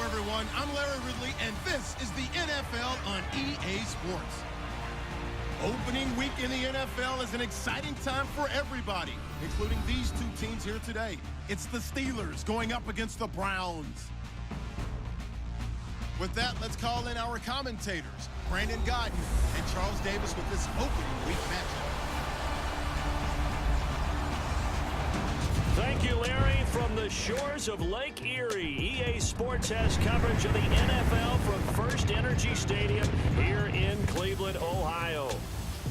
everyone. I'm Larry Ridley, and this is the NFL on EA Sports. Opening week in the NFL is an exciting time for everybody, including these two teams here today. It's the Steelers going up against the Browns. With that, let's call in our commentators, Brandon Godden and Charles Davis, with this opening week matchup. Thank you, Larry. From the shores of Lake Erie, EA Sports has coverage of the NFL from First Energy Stadium here in Cleveland, Ohio.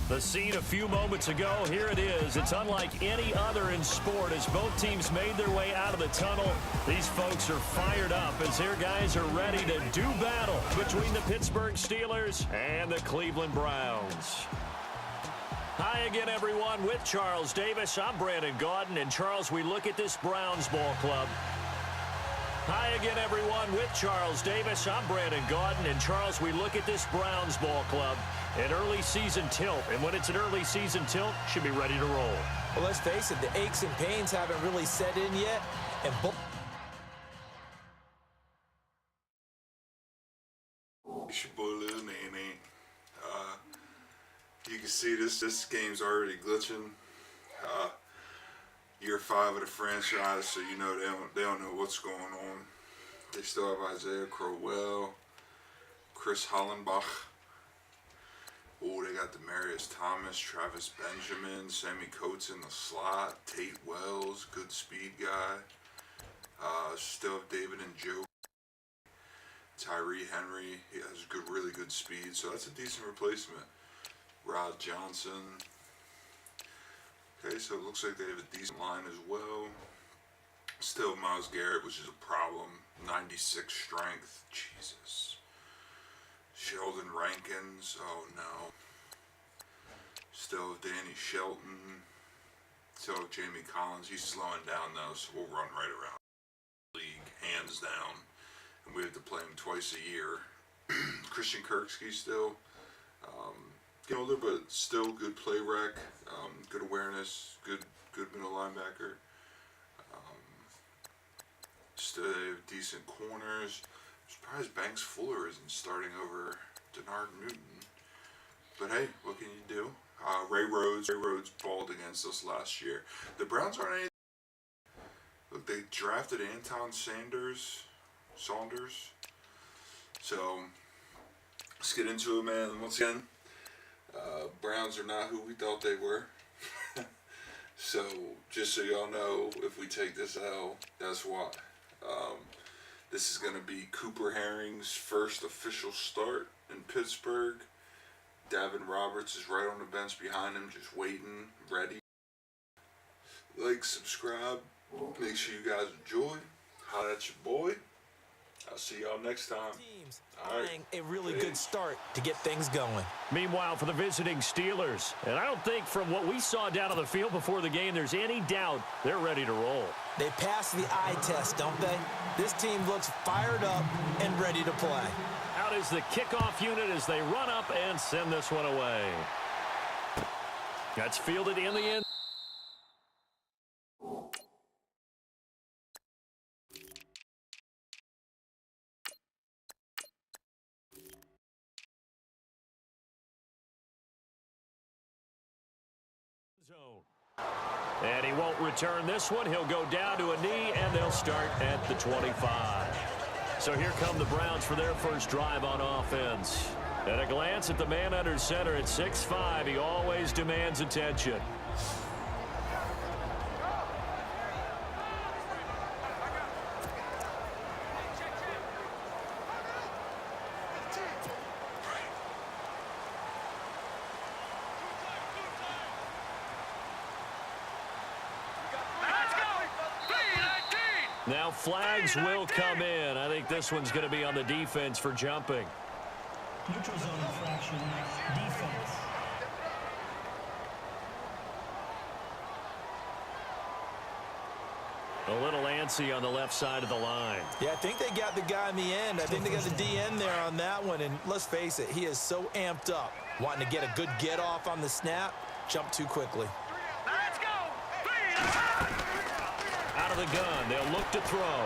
The scene a few moments ago, here it is. It's unlike any other in sport as both teams made their way out of the tunnel. These folks are fired up as their guys are ready to do battle between the Pittsburgh Steelers and the Cleveland Browns. Hi again, everyone. With Charles Davis, I'm Brandon Godden. And Charles, we look at this Browns ball club. Hi again, everyone. With Charles Davis, I'm Brandon Godden. And Charles, we look at this Browns ball club. An early season tilt. And when it's an early season tilt, should be ready to roll. Well, let's face it, the aches and pains haven't really set in yet. And It's your boy Lil Nene. You can see this game's already glitching. Year 5 of the franchise, so you know they don't know what's going on. They still have Isaiah Crowell, Chris Hollenbach. Oh, they got Demaryius Thomas, Travis Benjamin, Sammy Coates in the slot, Tate Wells, good speed guy. Still have David and Joe. Tyree Henry, he has really good speed, so that's a decent replacement. Rod Johnson. Okay, so it looks like they have a decent line as well. Still Myles Garrett, which is a problem. 96 strength. Jesus. Sheldon Rankins. Oh no. Still Danny Shelton. Still Jamie Collins. He's slowing down though, so we'll run right around the league, hands down. And we have to play him twice a year. Christian Kirksey still. Getting older, but still good play rec, good awareness, good middle linebacker. Still have decent corners. I'm surprised Banks Fuller isn't starting over Denard Newton. But hey, what can you do? Ray Rhodes balled against us last year. The Browns aren't anything. Look, they drafted Anton Saunders. So let's get into it, man. Once again, Browns are not who we thought they were. So just so y'all know, if we take this L, that's why. This is going to be Cooper Herring's first official start in Pittsburgh. Davin Roberts is right on the bench behind him, just waiting, ready. Like, subscribe, make sure you guys enjoy. Holla at your boy. I'll see y'all next time. teams eyeing a really good start to get things going. Meanwhile, for the visiting Steelers, and I don't think from what we saw down on the field before the game, there's any doubt they're ready to roll. They pass the eye test, don't they? This team looks fired up and ready to play. Out is the kickoff unit as they run up and send this one away. That's fielded in the end. And he won't return this one. He'll go down to a knee, and they'll start at the 25. So here come the Browns for their first drive on offense. At a glance at the man under center at 6'5", he always demands attention. Now flags will come in. I think this one's going to be on the defense for jumping. Neutral zone infraction, defense. A little antsy on the left side of the line. Yeah, I think they got the guy in the end. I think they got the DN there on that one. And let's face it, he is so amped up, wanting to get a good get off on the snap, jump too quickly. Let's go! Out of the gun, they'll look to throw.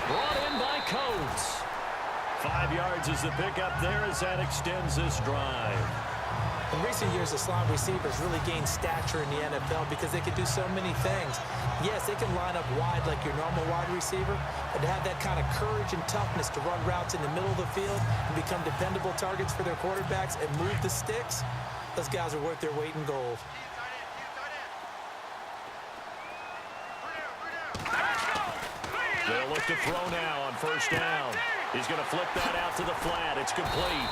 Brought in by Coates. 5 yards is the pickup there as that extends this drive. In recent years, the slot receivers really gained stature in the NFL because they can do so many things. Yes, they can line up wide like your normal wide receiver, but to have that kind of courage and toughness to run routes in the middle of the field and become dependable targets for their quarterbacks and move the sticks, those guys are worth their weight in gold. They'll look to throw now on first down. He's going to flip that out to the flat. It's complete.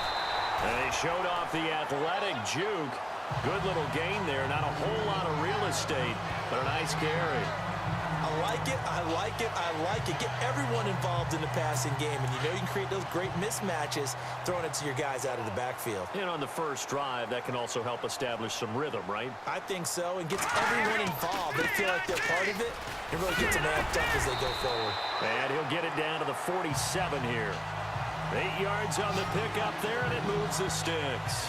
And they showed off the athletic juke. Good little gain there. Not a whole lot of real estate, but a nice carry. I like it, I like it, I like it. Get everyone involved in the passing game, and you know you can create those great mismatches throwing it to your guys out of the backfield. And on the first drive, that can also help establish some rhythm, right? I think so, and gets everyone involved. They feel like they're part of it, and really gets them amped up as they go forward. And he'll get it down to the 47 here. 8 yards on the pickup there, and it moves the sticks.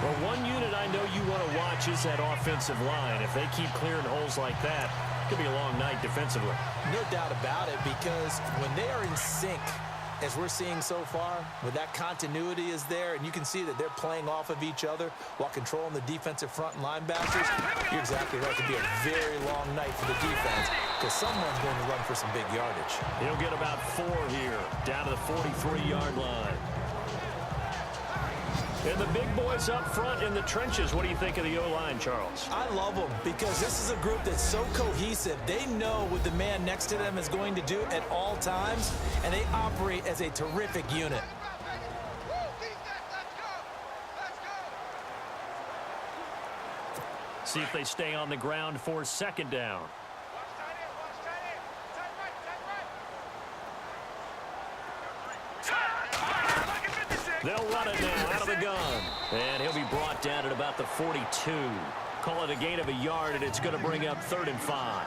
Well, one unit I know you want to watch is that offensive line. If they keep clearing holes like that, it could be a long night defensively. No doubt about it, because when they are in sync, as we're seeing so far, when that continuity is there, and you can see that they're playing off of each other while controlling the defensive front and linebackers, you're exactly right. It could be a very long night for the defense because someone's going to run for some big yardage. He'll get about 4 here, down to the 43-yard line. And the big boys up front in the trenches. What do you think of the O-line, Charles? I love them because this is a group that's so cohesive. They know what the man next to them is going to do at all times, and they operate as a terrific unit. See if they stay on the ground for second down. They'll run it now out of the gun. And he'll be brought down at about the 42. Call it a gain of a yard, and it's going to bring up 3rd and 5.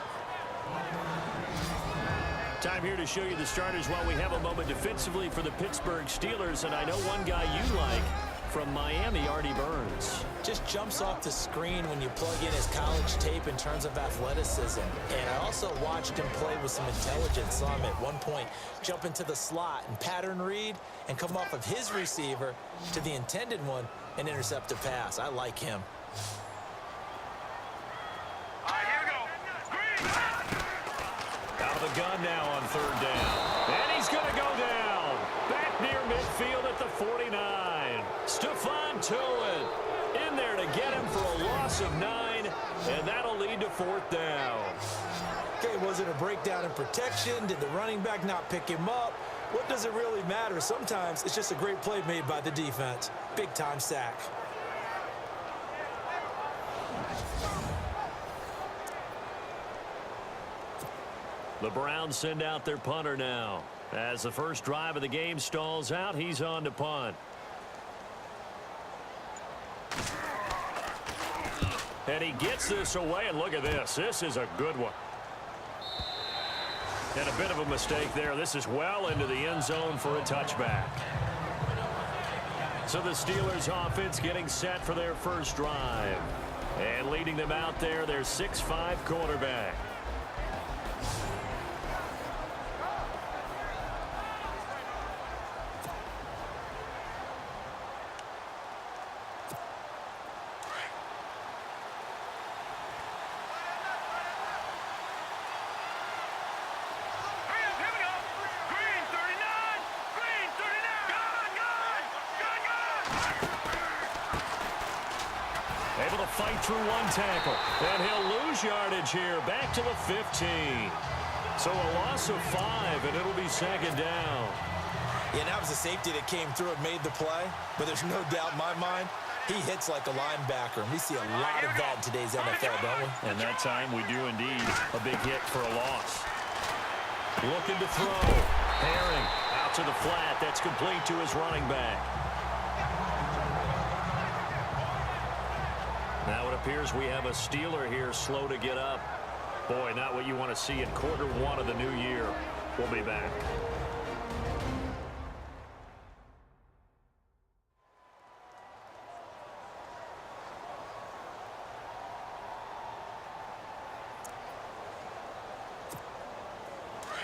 Time here to show you the starters while we have a moment defensively for the Pittsburgh Steelers. And I know one guy you like from Miami, Artie Burns. Just jumps off the screen when you plug in his college tape in terms of athleticism. And I also watched him play with some intelligence. Saw him at one point jump into the slot and pattern read and come off of his receiver to the intended one and intercept a pass. I like him. All right, here we go. Out of the gun now on 3rd down. And he's going to go down. Back near midfield at the 49. Stephon Tuitt in there to get him for a loss of 9, and that'll lead to 4th down. Okay, was it a breakdown in protection? Did the running back not pick him up? What does it really matter? Sometimes it's just a great play made by the defense. Big-time sack. The Browns send out their punter now. As the first drive of the game stalls out, he's on to punt. And he gets this away, and look at this. This is a good one. And a bit of a mistake there. This is well into the end zone for a touchback. So the Steelers offense getting set for their first drive. And leading them out there, their 6'5" quarterback. Able to fight through one tackle. And he'll lose yardage here. Back to the 15. So a loss of 5, and it'll be 2nd down. Yeah, that was a safety that came through and made the play. But there's no doubt in my mind, he hits like a linebacker. And we see a lot of that in today's NFL, don't we? And that time we do indeed. A big hit for a loss. Looking to throw. Herring out to the flat. That's complete to his running back. Now it appears we have a Steeler here slow to get up. Boy, not what you want to see in Q1 of the new year. We'll be back.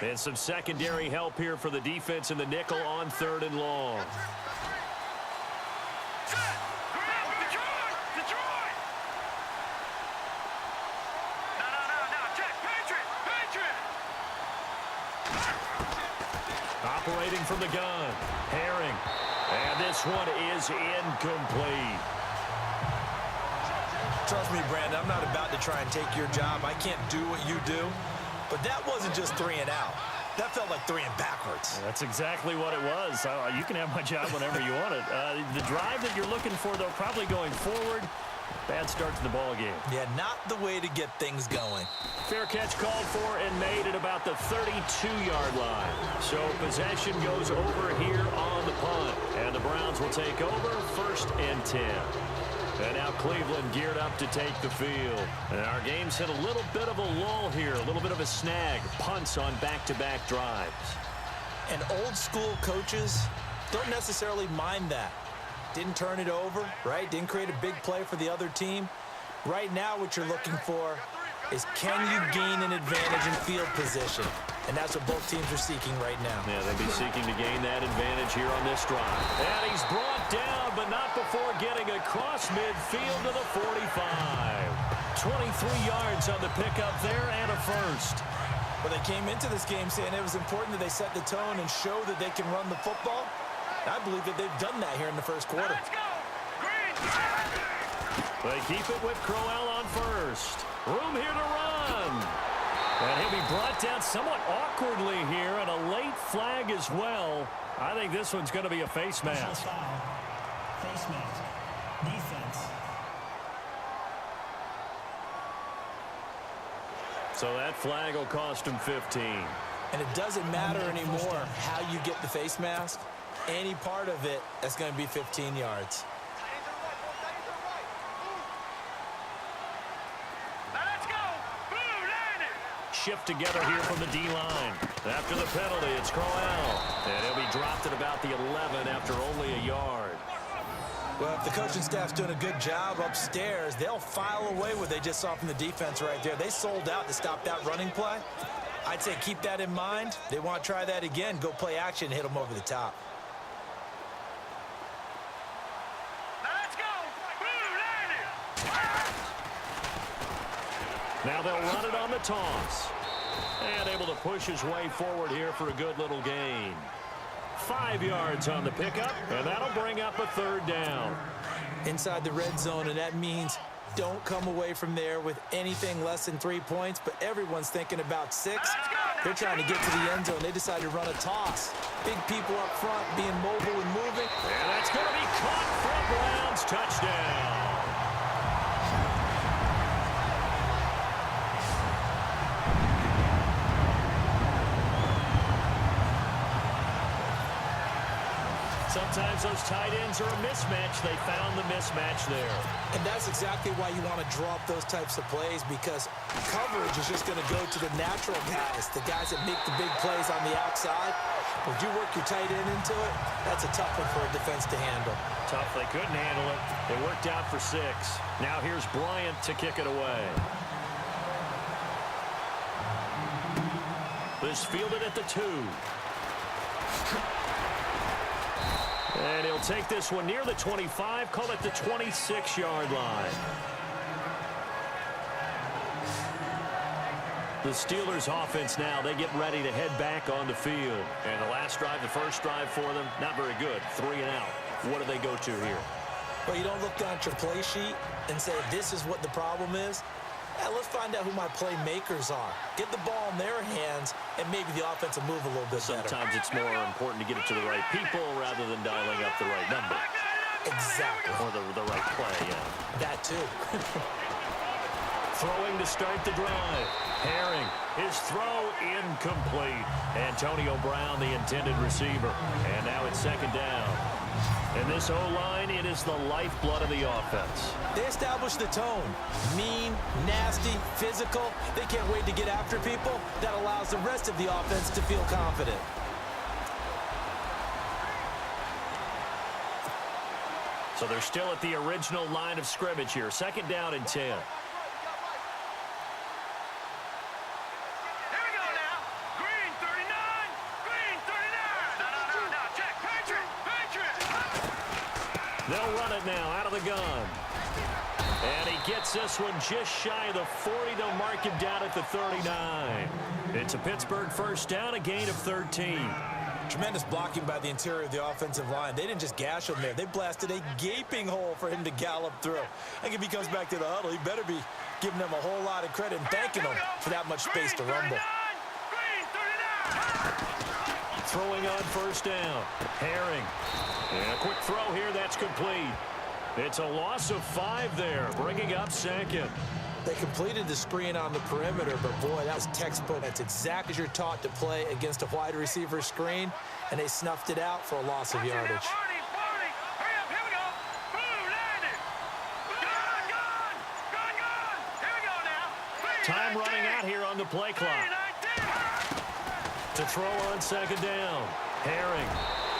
And some secondary help here for the defense in the nickel on 3rd and long. Operating from the gun, Herring. And this one is incomplete. Trust me, Brandon, I'm not about to try and take your job. I can't do what you do. But that wasn't just 3 and out. That felt like 3 and backwards. That's exactly what it was. You can have my job whenever you want it. The drive that you're looking for, though, probably going forward. Bad start to the ball game. Yeah, not the way to get things going. Fair catch called for and made at about the 32-yard line. So possession goes over here on the punt. And the Browns will take over 1st and 10. And now Cleveland geared up to take the field. And our game's hit a little bit of a lull here, a little bit of a snag. Punts on back-to-back drives. And old-school coaches don't necessarily mind that. Didn't turn it over, right? Didn't create a big play for the other team. Right now what you're looking for is can you gain an advantage in field position? And that's what both teams are seeking right now. Yeah, they'll be seeking to gain that advantage here on this drive. And he's brought down, but not before getting across midfield to the 45. 23 yards on the pickup there and a first. Well, they came into this game saying it was important that they set the tone and show that they can run the football. I believe that they've done that here in the first quarter. Let's go. They keep it with Crowell on first. Room here to run. And he'll be brought down somewhat awkwardly here, and a late flag as well. I think this one's going to be a face mask. Face mask. Defense. So that flag will cost him 15. And it doesn't matter anymore how you get the face mask. Any part of it, that's going to be 15 yards. Shift together here from the D-line. After the penalty, it's Crowell. And he'll be dropped at about the 11 after only a yard. Well, if the coaching staff's doing a good job upstairs, they'll file away what they just saw from the defense right there. They sold out to stop that running play. I'd say keep that in mind. They want to try that again. Go play action, hit them over the top. Now they'll run it on the toss. And able to push his way forward here for a good little gain. 5 yards on the pickup, and that'll bring up a 3rd down. Inside the red zone, and that means don't come away from there with anything less than 3 points, but everyone's thinking about 6. They're trying to get to the end zone. They decide to run a toss. Big people up front being mobile and moving. And that's going to be caught for Browns. Touchdown. Sometimes those tight ends are a mismatch. They found the mismatch there. And that's exactly why you want to draw up those types of plays, because coverage is just going to go to the natural guys, the guys that make the big plays on the outside. If you work your tight end into it, that's a tough one for a defense to handle. Tough. They couldn't handle it. They worked out for 6. Now here's Bryant to kick it away. This fielded at the 2. And he'll take this one near the 25, call it the 26-yard line. The Steelers offense now, they get ready to head back on the field. And the last drive, the first drive for them, not very good. 3 and out. What do they go to here? Well, you don't look down at your play sheet and say, this is what the problem is. Let's find out who my playmakers are. Get the ball in their hands, and maybe the offense will move a little bit better. Sometimes it's more important to get it to the right people rather than dialing up the right number. Exactly. Or the right play, yeah. That too. Throwing to start the drive. Herring, his throw incomplete. Antonio Brown, the intended receiver. And now it's 2nd down. And this O-line, it is the lifeblood of the offense. They establish the tone. Mean, nasty, physical. They can't wait to get after people. That allows the rest of the offense to feel confident. So they're still at the original line of scrimmage here. 2nd down and 10. Green 35. They'll run it now out of the gun. And he gets this one just shy of the 40. They'll mark him down at the 39. It's a Pittsburgh first down, a gain of 13. Tremendous blocking by the interior of the offensive line. They didn't just gash him there. They blasted a gaping hole for him to gallop through. I think if he comes back to the huddle, he better be giving them a whole lot of credit and thanking them for that much space to rumble. Throwing on first down. Herring. And a quick throw here. That's complete. It's a loss of 5 there, bringing up second. They completed the screen on the perimeter, but boy, that was textbook. That's exactly as you're taught to play against a wide receiver screen, and they snuffed it out for a loss of yardage. Time running out here on the play clock. To throw on second down. Herring.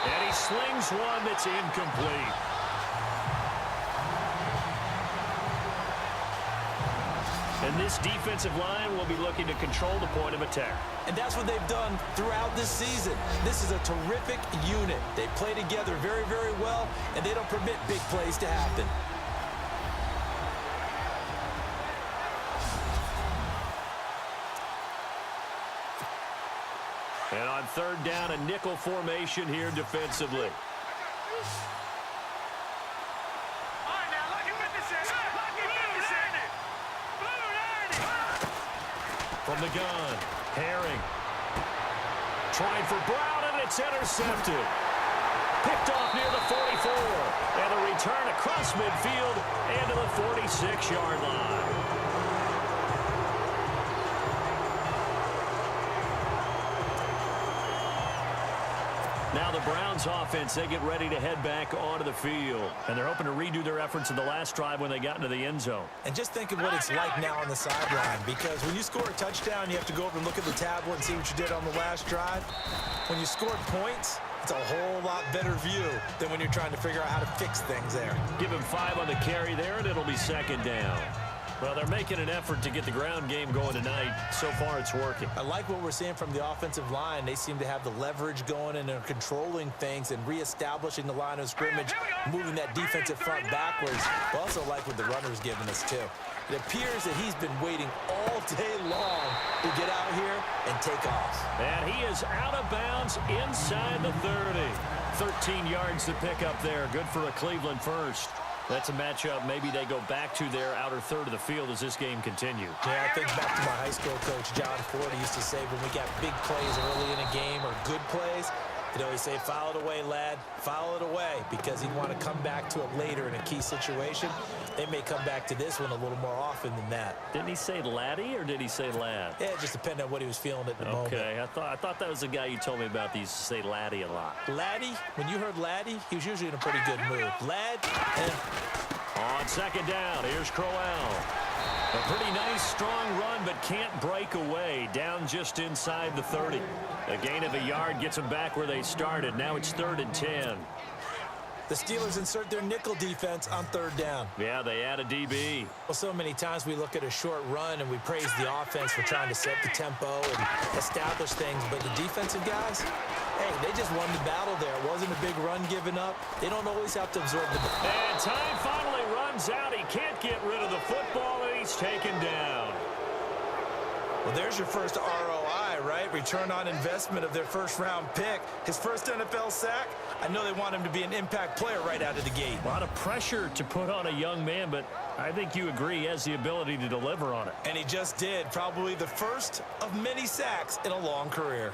And he slings one that's incomplete. And this defensive line will be looking to control the point of attack. And that's what they've done throughout this season. This is a terrific unit. They play together very, very well, and they don't permit big plays to happen. And on third down, a nickel formation here defensively. From the gun, Herring. Trying for Brown, and it's intercepted. Picked off near the 44. And a return across midfield and to the 46-yard line. Now the Browns offense, they get ready to head back onto the field. And they're hoping to redo their efforts in the last drive when they got into the end zone. And just think of what it's like now on the sideline, because when you score a touchdown, you have to go over and look at the tablet and see what you did on the last drive. When you scored points, it's a whole lot better view than when you're trying to figure out how to fix things there. Give him 5 on the carry there, and it'll be second down. Well, they're making an effort to get the ground game going tonight. So far, it's working. I like what we're seeing from the offensive line. They seem to have the leverage going, and they're controlling things and reestablishing the line of scrimmage, moving that defensive front backwards. I also like what the runner's giving us, too. It appears that he's been waiting all day long to get out here and take off. And he is out of bounds inside the 30. 13 yards to pick up there. Good for a Cleveland first. That's a matchup maybe they go back to their outer third of the field as this game continues. Yeah, I think back to my high school coach, John Ford. He used to say when we got big plays early in a game or good plays, he'd always say, foul it away, lad. Foul it away, because he'd want to come back to it later in a key situation. They may come back to this one a little more often than that. Didn't he say laddie or did he say lad? Yeah, it just depended on what he was feeling at the moment. Okay, I thought that was the guy you told me about that used to say laddie a lot. Laddie, when you heard laddie, he was usually in a pretty good mood. Lad, On second down, here's Crowell. A pretty nice, strong run, but can't break away. Down just inside the 30. A gain of a yard gets them back where they started. Now it's 3rd and 10. the Steelers insert their nickel defense on third down. Yeah, they add a DB. Well, so many times we look at a short run and we praise the offense for trying to set the tempo and establish things, but the defensive guys, hey, they just won the battle there. It wasn't a big run given up. They don't always have to absorb the ball. And time finally runs out. He can't get rid of the football, and he's taken down. Well, there's your first ROI, right? Return on investment of their first-round pick. His first NFL sack. I know they want him to be an impact player right out of the gate. A lot of pressure to put on a young man, but I think you agree he has the ability to deliver on it. And he just did. Probably the first of many sacks in a long career.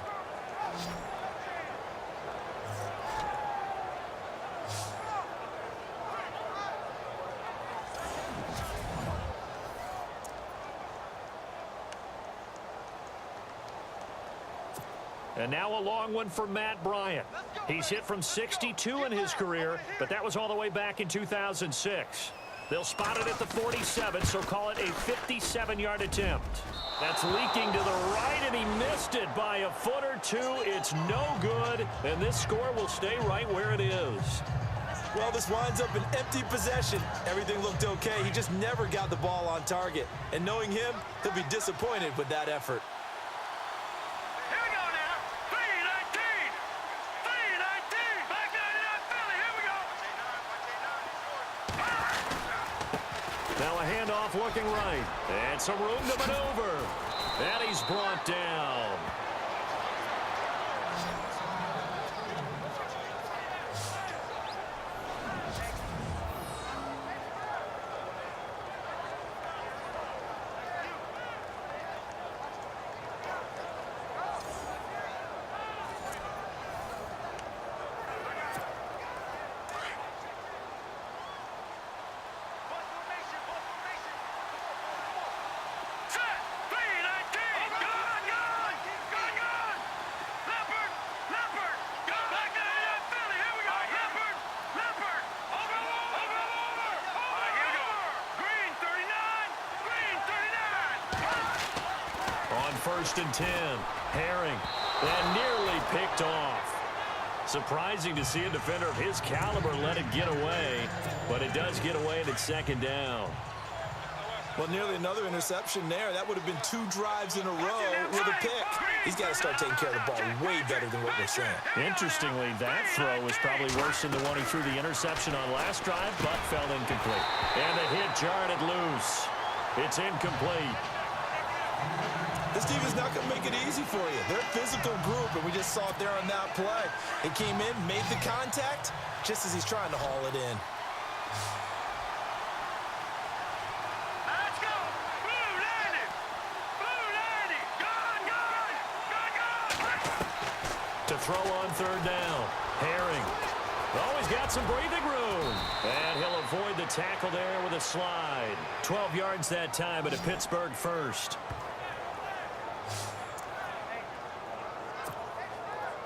And now a long one for Matt Bryant. He's hit from 62 in his career, but that was all the way back in 2006. They'll spot it at the 47, so call it a 57-yard attempt. That's leaking to the right, and he missed it by a foot or two. It's no good, and this score will stay right where it is. Well, this winds up an empty possession. Everything looked okay. He just never got the ball on target. And knowing him, he'll be disappointed with that effort. Now a handoff looking right. And some room to maneuver. And he's brought down. First and 10. Herring. And nearly picked off. Surprising to see a defender of his caliber let it get away, but it does get away and it's second down. Well, nearly another interception there. That would have been 2 drives in a row with a pick. He's got to start taking care of the ball way better than what we're saying. Interestingly, that throw was probably worse than the one he threw the interception on last drive, but fell incomplete. And the hit jarred it loose. It's incomplete. This defense is not going to make it easy for you. They're a physical group, and we just saw it there on that play. He came in, made the contact, just as he's trying to haul it in. Let's go! Blue 90! Blue 90! Gone, gone! Gone, gone! To throw on third down. Herring. Oh, he's got some breathing room. And he'll avoid the tackle there with a slide. 12 yards that time, but a Pittsburgh first.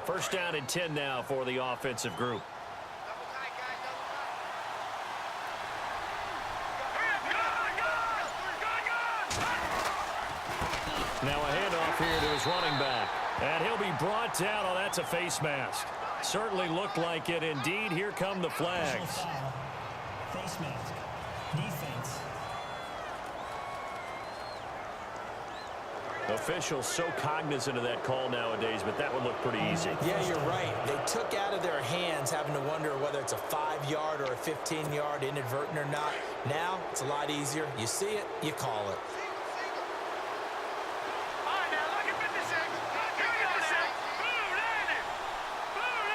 First down and 10 now for the offensive group. Now a handoff here to his running back. And he'll be brought down. Oh, that's a face mask. Certainly looked like it. Indeed, here come the flags. Face mask. Defense. Officials so cognizant of that call nowadays, but that would look pretty easy. Yeah, you're right. They took out of their hands having to wonder whether it's a 5-yard or a 15-yard inadvertent or not. Now, it's a lot easier. You see it, you call it. All right, now look at 56. Here we go, 56. Blue 90! Blue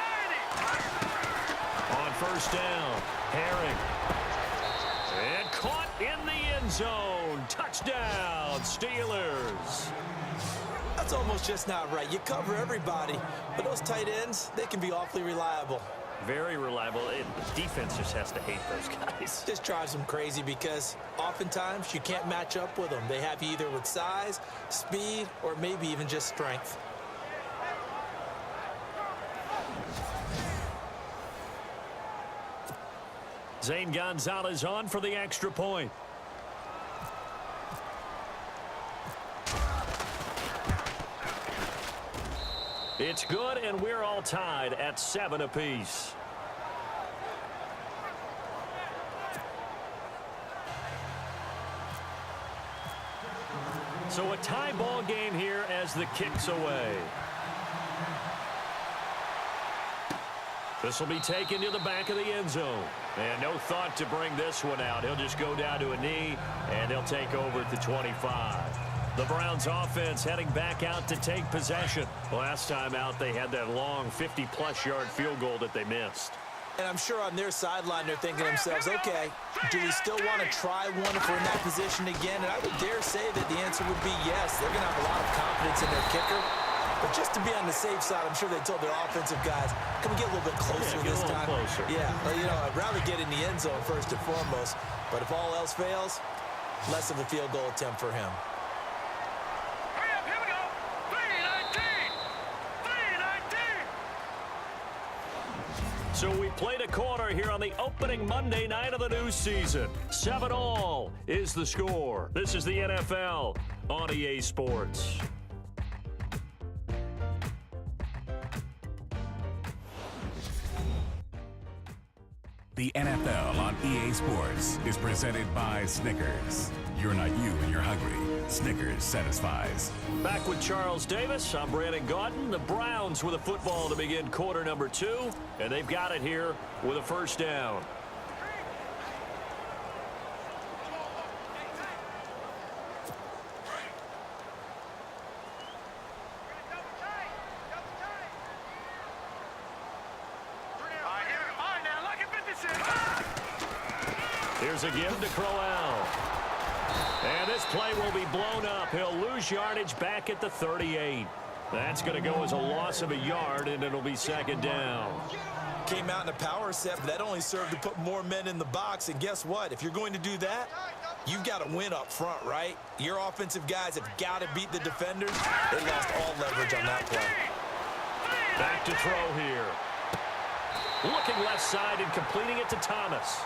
90! On first down, Herring. And caught in the end zone. Touchdown, Steelers. That's almost just not right. You cover everybody, but those tight ends, they can be awfully reliable. Very reliable. Defense just has to hate those guys. This drives them crazy because oftentimes you can't match up with them. They have you either with size, speed, or maybe even just strength. Zane Gonzalez on for the extra point. It's good, and we're all tied at 7 apiece. So a tie ball game here as the kick's away. This will be taken to the back of the end zone. And no thought to bring this one out. He'll just go down to a knee, and they'll take over at the 25. The Browns offense heading back out to take possession. Last time out, they had that long 50-plus yard field goal that they missed. And I'm sure on their sideline, they're thinking to themselves, okay, do we still want to try one if we're in that position again? And I would dare say that the answer would be yes. They're going to have a lot of confidence in their kicker. But just to be on the safe side, I'm sure they told their offensive guys, can we get a little bit closer this time? Closer. Yeah, well, you know, I'd rather get in the end zone first and foremost. But if all else fails, less of a field goal attempt for him. Hurry up, here we go. 319! 319! So we played a quarter here on the opening Monday night of the new season. 7-all is the score. This is the NFL on EA Sports. The NFL on EA Sports is presented by Snickers. You're not you when you're hungry. Snickers satisfies. Back with Charles Davis. I'm Brandon Gaudin. The Browns with a football to begin quarter number 2, and they've got it here with a first down. Here's a give to Crowell. And this play will be blown up. He'll lose yardage back at the 38. That's going to go as a loss of a yard, and it'll be second down. Came out in a power set, but that only served to put more men in the box. And guess what? If you're going to do that, you've got to win up front, right? Your offensive guys have got to beat the defenders. They lost all leverage on that play. Back to throw here. Looking left side and completing it to Thomas.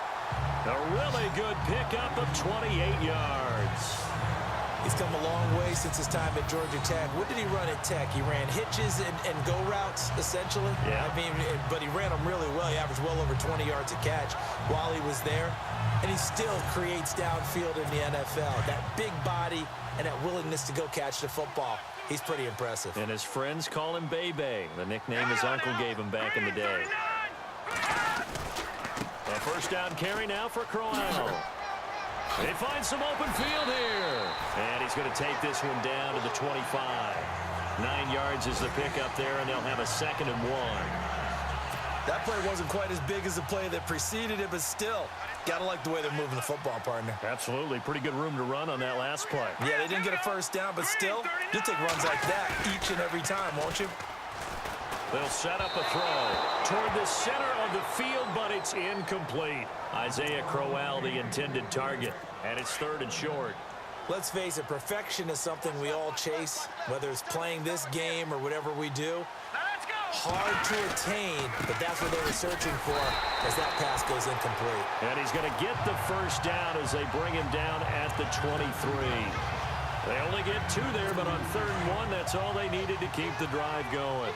A really good pickup of 28 yards. He's come a long way since his time at Georgia Tech. What did he run at Tech? He ran hitches and go routes, essentially. Yeah. I mean, but he ran them really well. He averaged well over 20 yards a catch while he was there. And he still creates downfield in the NFL. That big body and that willingness to go catch the football. He's pretty impressive. And his friends call him Bebe, the nickname his uncle gave him back in the day. A first down carry now for Crowell. They find some open field here. And he's going to take this one down to the 25. 9 yards is the pickup there, and they'll have a 2nd and 1. That play wasn't quite as big as the play that preceded it, but still, got to like the way they're moving the football, partner. Absolutely. Pretty good room to run on that last play. Yeah, they didn't get a first down, but still, you'll take runs like that each and every time, won't you? They'll set up a throw toward the center of the field, but it's incomplete. Isaiah Crowell, the intended target, and it's 3rd and short. Let's face it, perfection is something we all chase, whether it's playing this game or whatever we do. Hard to attain, but that's what they were searching for as that pass goes incomplete. And he's going to get the first down as they bring him down at the 23. They only get 2 there, but on 3rd and 1, that's all they needed to keep the drive going.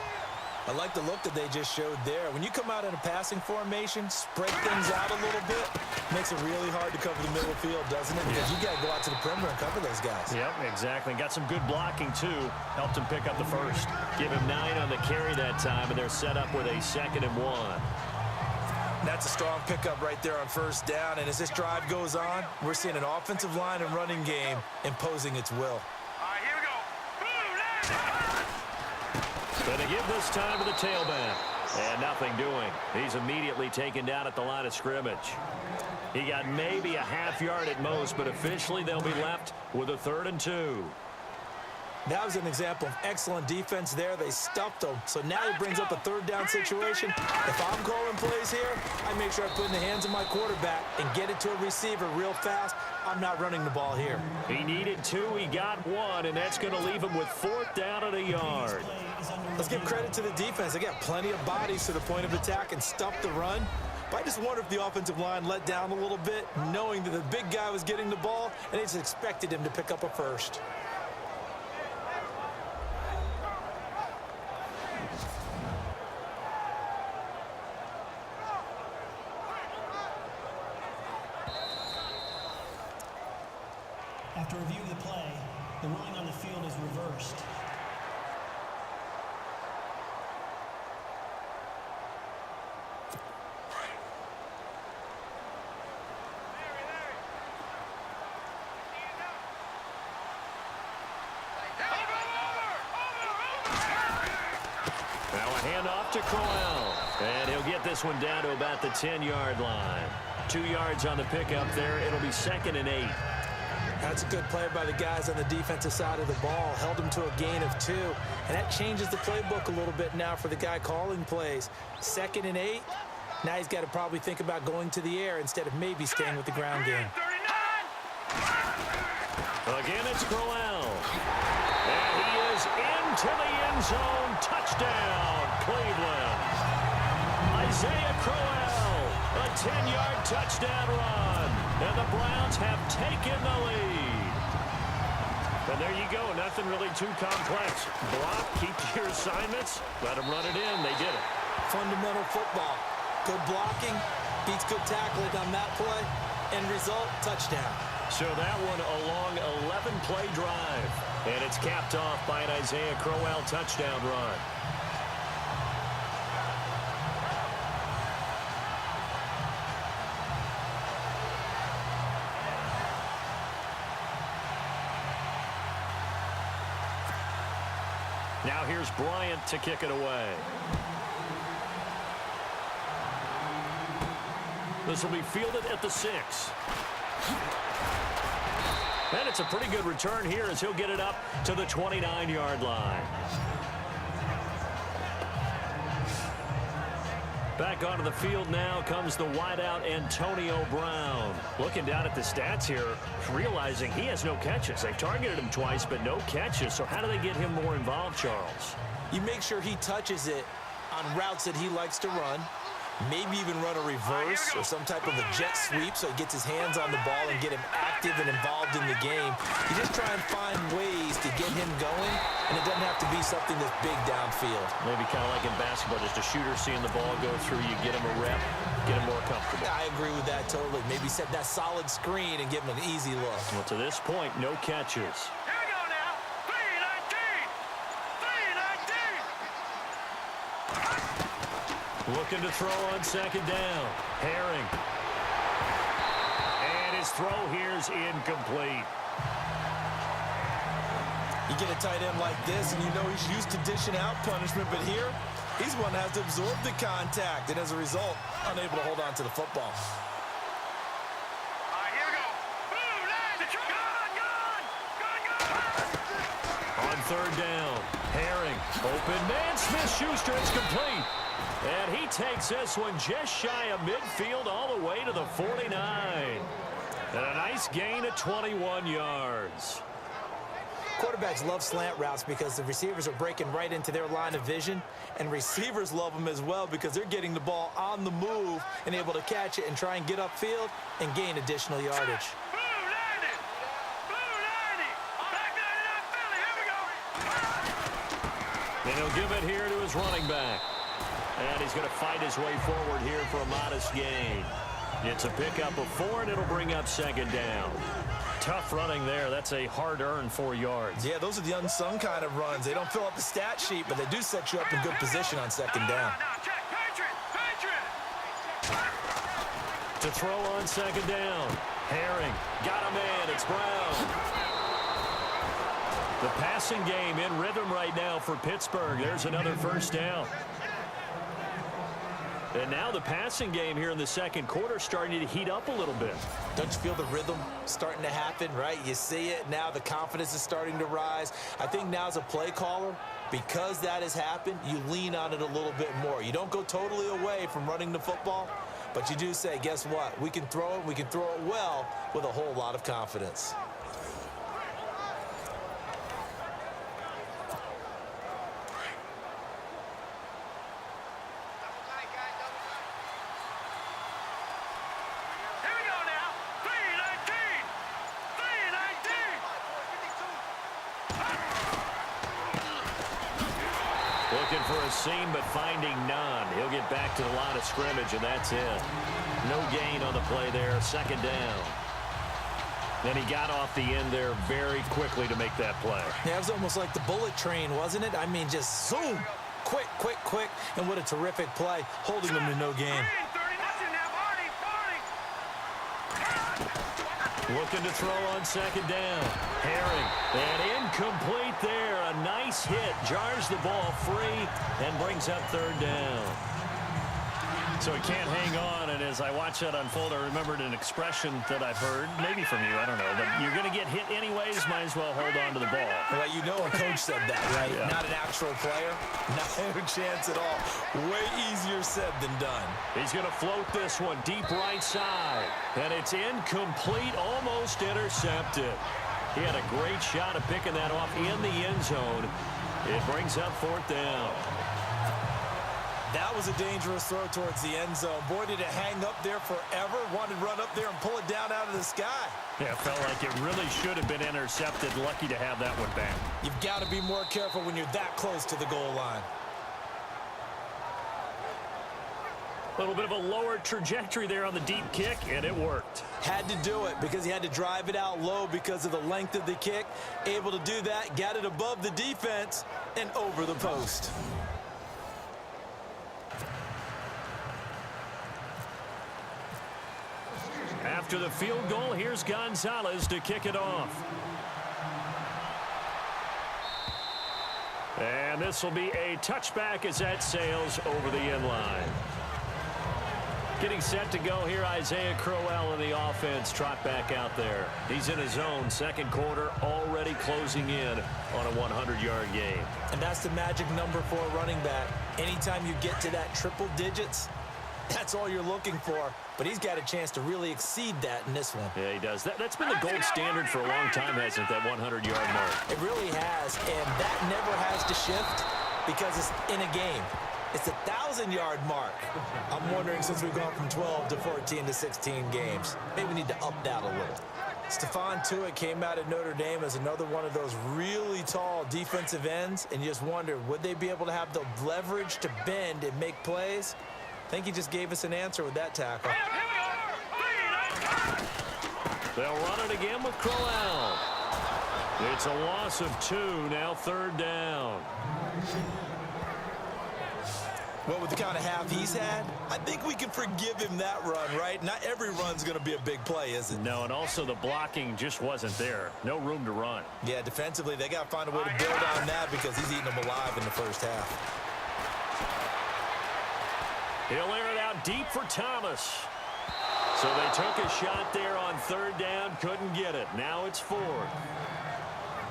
I like the look that they just showed there. When you come out in a passing formation, spread things out a little bit, makes it really hard to cover the middle field, doesn't it? Because you got to go out to the perimeter and cover those guys. Yep, exactly. Got some good blocking, too. Helped him pick up the first. Give him 9 on the carry that time, and they're set up with a 2nd and 1. That's a strong pickup right there on first down. And as this drive goes on, we're seeing an offensive line and running game imposing its will. All right, here we go. Going to give this time to the tailback. And nothing doing. He's immediately taken down at the line of scrimmage. He got maybe a half yard at most, but officially they'll be left with a 3rd and 2. That was an example of excellent defense there. They stuffed them. So now he brings up a 3rd down situation. If I'm calling plays here, I make sure I put it in the hands of my quarterback and get it to a receiver real fast. I'm not running the ball here. He needed 2. He got 1, and that's going to leave him with 4th down at a yard. Let's give credit to the defense. They got plenty of bodies to the point of attack and stuffed the run. But I just wonder if the offensive line let down a little bit, knowing that the big guy was getting the ball, and they just expected him to pick up a first. After reviewing the play, the ruling on the field is reversed. Now a handoff to Crowell. And he'll get this one down to about the 10-yard line. 2 yards on the pickup there. It'll be 2nd and 8. That's a good play by the guys on the defensive side of the ball. Held him to a gain of 2. And that changes the playbook a little bit now for the guy calling plays. 2nd and 8. Now he's got to probably think about going to the air instead of maybe staying with the ground game. Again, it's Crowell. And he is into the end zone. Touchdown, Cleveland. Isaiah Crowell, a 10-yard touchdown run. And the Browns have taken the lead. And there you go. Nothing really too complex. Block, keep your assignments, let them run it in. They did it. Fundamental football. Good blocking, beats good tackling on that play. End result, touchdown. So that one a long 11-play drive. And it's capped off by an Isaiah Crowell touchdown run. Now here's Bryant to kick it away. This will be fielded at the 6. And it's a pretty good return here as he'll get it up to the 29-yard line. Back onto the field now comes the wideout Antonio Brown. Looking down at the stats here, realizing he has no catches. They've targeted him twice, but no catches. So how do they get him more involved, Charles? You make sure he touches it on routes that he likes to run. Maybe even run a reverse or some type of a jet sweep so he gets his hands on the ball and get him active and involved in the game. You just try and find ways to get him going, and it doesn't have to be something that's big downfield. Maybe kind of like in basketball, just a shooter seeing the ball go through, you get him a rep, get him more comfortable. I agree with that totally. Maybe set that solid screen and give him an easy look. Well, to this point, no catches. Here we go now. 319. 319. Looking to throw on second down. Herring. And his throw here's incomplete. You get a tight end like this, and you know he's used to dishing out punishment, but here, he's one that has to absorb the contact, and as a result, unable to hold on to the football. All right, here we go. Boom, that's gone. On third down, Herring. Open man, Smith-Schuster, it's complete. And he takes this one just shy of midfield all the way to the 49. And a nice gain of 21 yards. Quarterbacks love slant routes because the receivers are breaking right into their line of vision, and receivers love them as well because they're getting the ball on the move and able to catch it and try and get upfield and gain additional yardage. Boom, landed. Boom, landed. Back down in Philly. Here we go. And he'll give it here to his running back. And he's going to fight his way forward here for a modest gain. It's a pickup of 4, and it'll bring up second down. Tough running there. That's a hard-earned 4 yards. Yeah, those are the unsung kind of runs. They don't fill up the stat sheet, but they do set you up in good position on second down. Now, check. Patriot. To throw on second down. Herring. Got a man. It's Brown. The passing game in rhythm right now for Pittsburgh. There's another first down. And now the passing game here in the second quarter starting to heat up a little bit. Don't you feel the rhythm starting to happen, right? You see it now. The confidence is starting to rise. I think now as a play caller, because that has happened, you lean on it a little bit more. You don't go totally away from running the football, but you do say, guess what? We can throw it. We can throw it well with a whole lot of confidence. Looking for a seam, but finding none. He'll get back to the line of scrimmage, and that's it. No gain on the play there. Second down. Then he got off the end there very quickly to make that play. Yeah, it was almost like the bullet train, wasn't it? I mean, just zoom. Quick, quick, quick. And what a terrific play, holding them to no gain. Looking to throw on second down. Herring. And incomplete there. A nice hit. Jars the ball free and brings up third down. So he can't hang on. And as I watch that unfold, I remembered an expression that I've heard, maybe from you, I don't know, but you're going to get hit anyways, might as well hold on to the ball. Well, you know a coach said that, right? Yeah. Not an actual player. Not a chance at all. Way easier said than done. He's going to float this one deep right side. And it's incomplete, almost intercepted. He had a great shot at picking that off in the end zone. It brings up fourth down. That was a dangerous throw towards the end zone. Boy, did it hang up there forever. Wanted to run up there and pull it down out of the sky. Yeah, it felt like it really should have been intercepted. Lucky to have that one back. You've got to be more careful when you're that close to the goal line. A little bit of a lower trajectory there on the deep kick, and it worked. Had to do it because he had to drive it out low because of the length of the kick. Able to do that, got it above the defense and over the post. After the field goal, here's Gonzalez to kick it off. And this will be a touchback as that sails over the end line. Getting set to go here, Isaiah Crowell in the offense. Trot back out there. He's in his own second quarter, already closing in on a 100-yard game. And that's the magic number for a running back. Anytime you get to that triple digits, that's all you're looking for. But he's got a chance to really exceed that in this one. Yeah, he does. That's been the gold standard for a long time, hasn't it, that 100-yard mark? It really has, and that never has to shift because it's in a game. It's a 1,000-yard mark. I'm wondering, since we've gone from 12 to 14 to 16 games, maybe we need to up that a little. Stephon Tuitt came out of Notre Dame as another one of those really tall defensive ends, and you just wonder, would they be able to have the leverage to bend and make plays? I think he just gave us an answer with that tackle. They'll run it again with Crowell. It's a loss of 2, now 3rd down. Well, with the kind of half he's had, I think we can forgive him that run, right? Not every run's going to be a big play, is it? No, and also the blocking just wasn't there. No room to run. Yeah, defensively, they got to find a way to build on that because he's eating them alive in the first half. He'll air it out deep for Thomas. So they took a shot there on 3rd down, couldn't get it. Now it's 4th.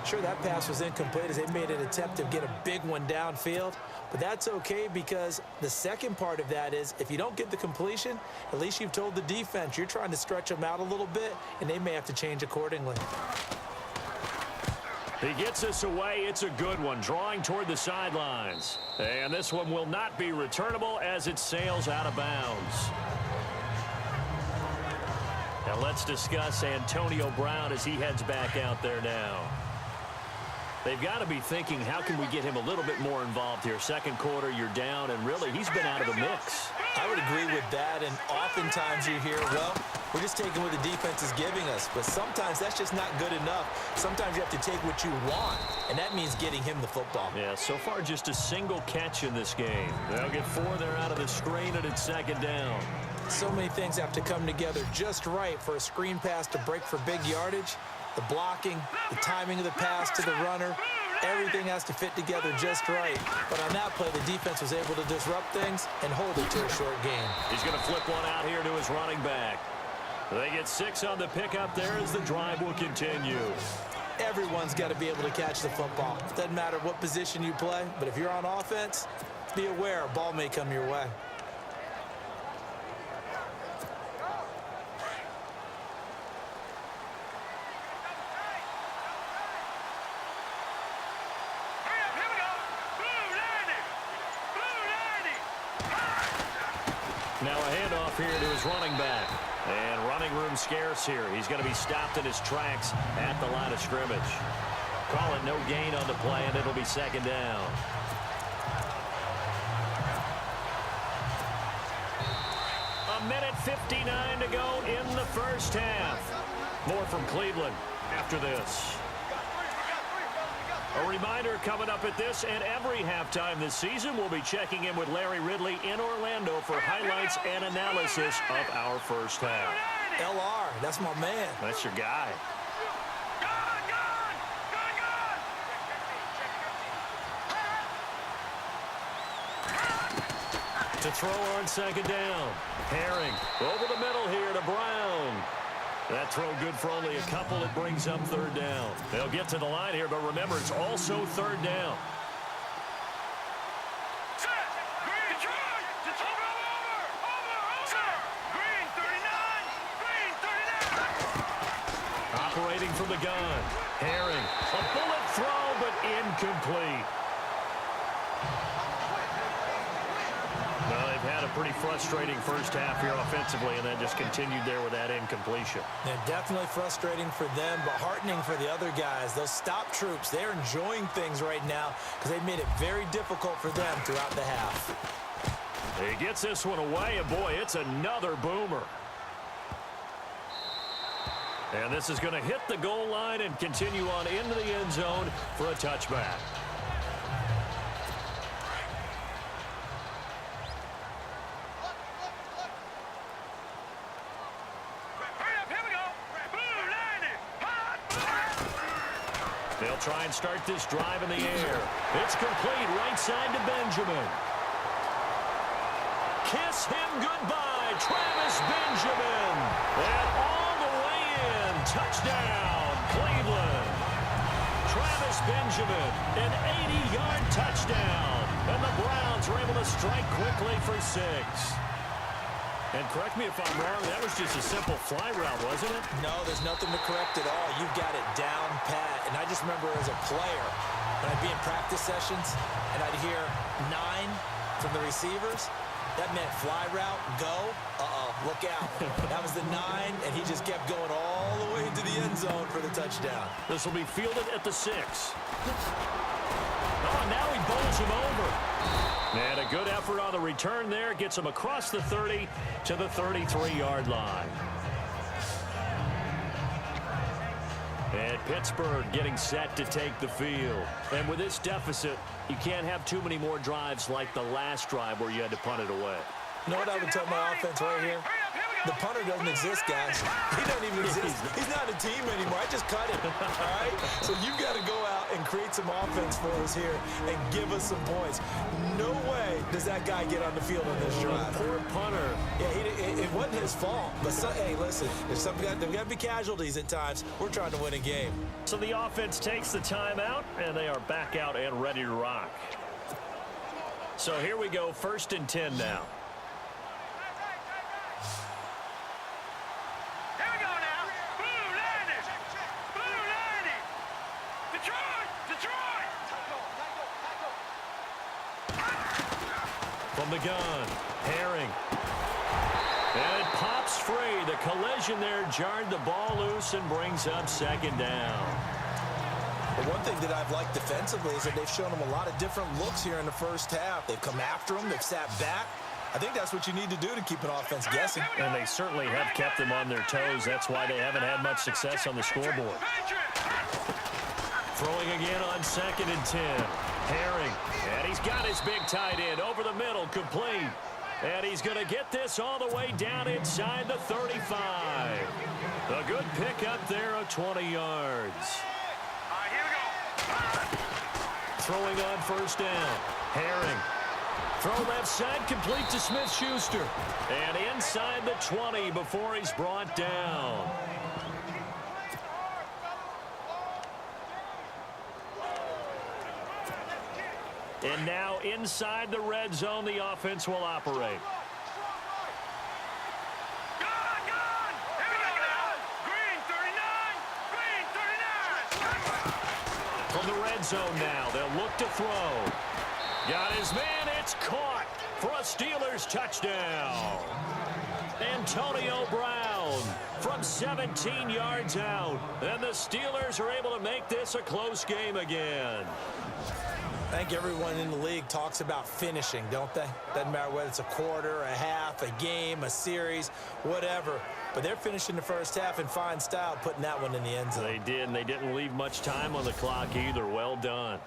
Sure, that pass was incomplete as they made an attempt to get a big one downfield. But that's okay because the second part of that is if you don't get the completion, at least you've told the defense you're trying to stretch them out a little bit, and they may have to change accordingly. He gets us away. It's a good one, drawing toward the sidelines. And this one will not be returnable as it sails out of bounds. Now let's discuss Antonio Brown as he heads back out there now. They've got to be thinking, how can we get him a little bit more involved here? Second quarter, you're down, and really, he's been out of the mix. I would agree with that, and oftentimes you hear, well, we're just taking what the defense is giving us, but sometimes that's just not good enough. Sometimes you have to take what you want, and that means getting him the football. Yeah, so far just a single catch in this game. They'll get 4 there out of the screen, and it's 2nd down. So many things have to come together just right for a screen pass to break for big yardage. The blocking, the timing of the pass to the runner, everything has to fit together just right. But on that play, the defense was able to disrupt things and hold it to a short game. He's going to flip one out here to his running back. They get 6 on the pickup there as the drive will continue. Everyone's got to be able to catch the football. Doesn't matter what position you play, but if you're on offense, be aware a ball may come your way. Now a handoff here to his running back. And running room scarce here. He's going to be stopped in his tracks at the line of scrimmage. Call it no gain on the play, and it'll be 2nd down. A minute 59 to go in the first half. More from Cleveland after this. A reminder coming up at this and every halftime this season, we'll be checking in with Larry Ridley in Orlando for highlights and analysis of our first half. LR, that's my man. That's your guy. To throw on 2nd down. Herring over the middle here to Brown. That throw good for only a couple. It brings up 3rd down. They'll get to the line here, but remember, it's also 3rd down. Operating from the gun. Herring. A bullet throw, but incomplete. Well, they've had a pretty frustrating first half here offensively, and then just continued there with that incompletion. Yeah, definitely frustrating for them, but heartening for the other guys. Those stop troops, they're enjoying things right now because they've made it very difficult for them throughout the half. He gets this one away, and boy, it's another boomer. And this is going to hit the goal line and continue on into the end zone for a touchback. They'll try and start this drive in the air. It's complete right side to Benjamin. kiss him goodbye, Travis Benjamin. And all the way in, touchdown, Cleveland. Travis Benjamin, an 80-yard touchdown. And the Browns are able to strike quickly for 6. And correct me if I'm wrong, that was just a simple fly route, wasn't it? No, there's nothing to correct at all. You've got it down pat. And I just remember as a player, when I'd be in practice sessions and I'd hear 9 from the receivers, that meant fly route, go, look out. That was the 9, and he just kept going all the way into the end zone for the touchdown. This will be fielded at the 6. Oh, now he bowls him over. And a good effort on the return there. Gets him across the 30 to the 33-yard line. And Pittsburgh getting set to take the field. And with this deficit, you can't have too many more drives like the last drive where you had to punt it away. You know what I would tell my offense right here? The punter doesn't exist, guys. He doesn't even exist. He's not a team anymore. I just cut him, all right? So you've got to go out and create some offense for us here and give us some points. No way does that guy get on the field on this drive. Poor punter. Yeah, it wasn't his fault. But, hey, listen, there's got to be casualties at times. We're trying to win a game. So the offense takes the timeout, and they are back out and ready to rock. So here we go, 1st and 10 now. From the gun, Herring. And it pops free. The collision there jarred the ball loose and brings up 2nd down. But one thing that I've liked defensively is that they've shown them a lot of different looks here in the first half. They've come after them. They've sat back. I think that's what you need to do to keep an offense guessing. And they certainly have kept them on their toes. That's why they haven't had much success on the scoreboard. Throwing again on 2nd and 10. Herring. And he's got his big tight end over the middle, complete. And he's going to get this all the way down inside the 35. A good pickup there of 20 yards. Throwing on 1st down. Herring. Throw left side, complete to Smith-Schuster. And inside the 20 before he's brought down. And now inside the red zone, the offense will operate. From the red zone now, they'll look to throw. Got his man, it's caught for a Steelers touchdown. Antonio Brown from 17 yards out. And the Steelers are able to make this a close game again. I think everyone in the league talks about finishing, don't they? Doesn't matter whether it's a quarter, a half, a game, a series, whatever. But they're finishing the first half in fine style, putting that one in the end zone. They did, and they didn't leave much time on the clock either. Well done.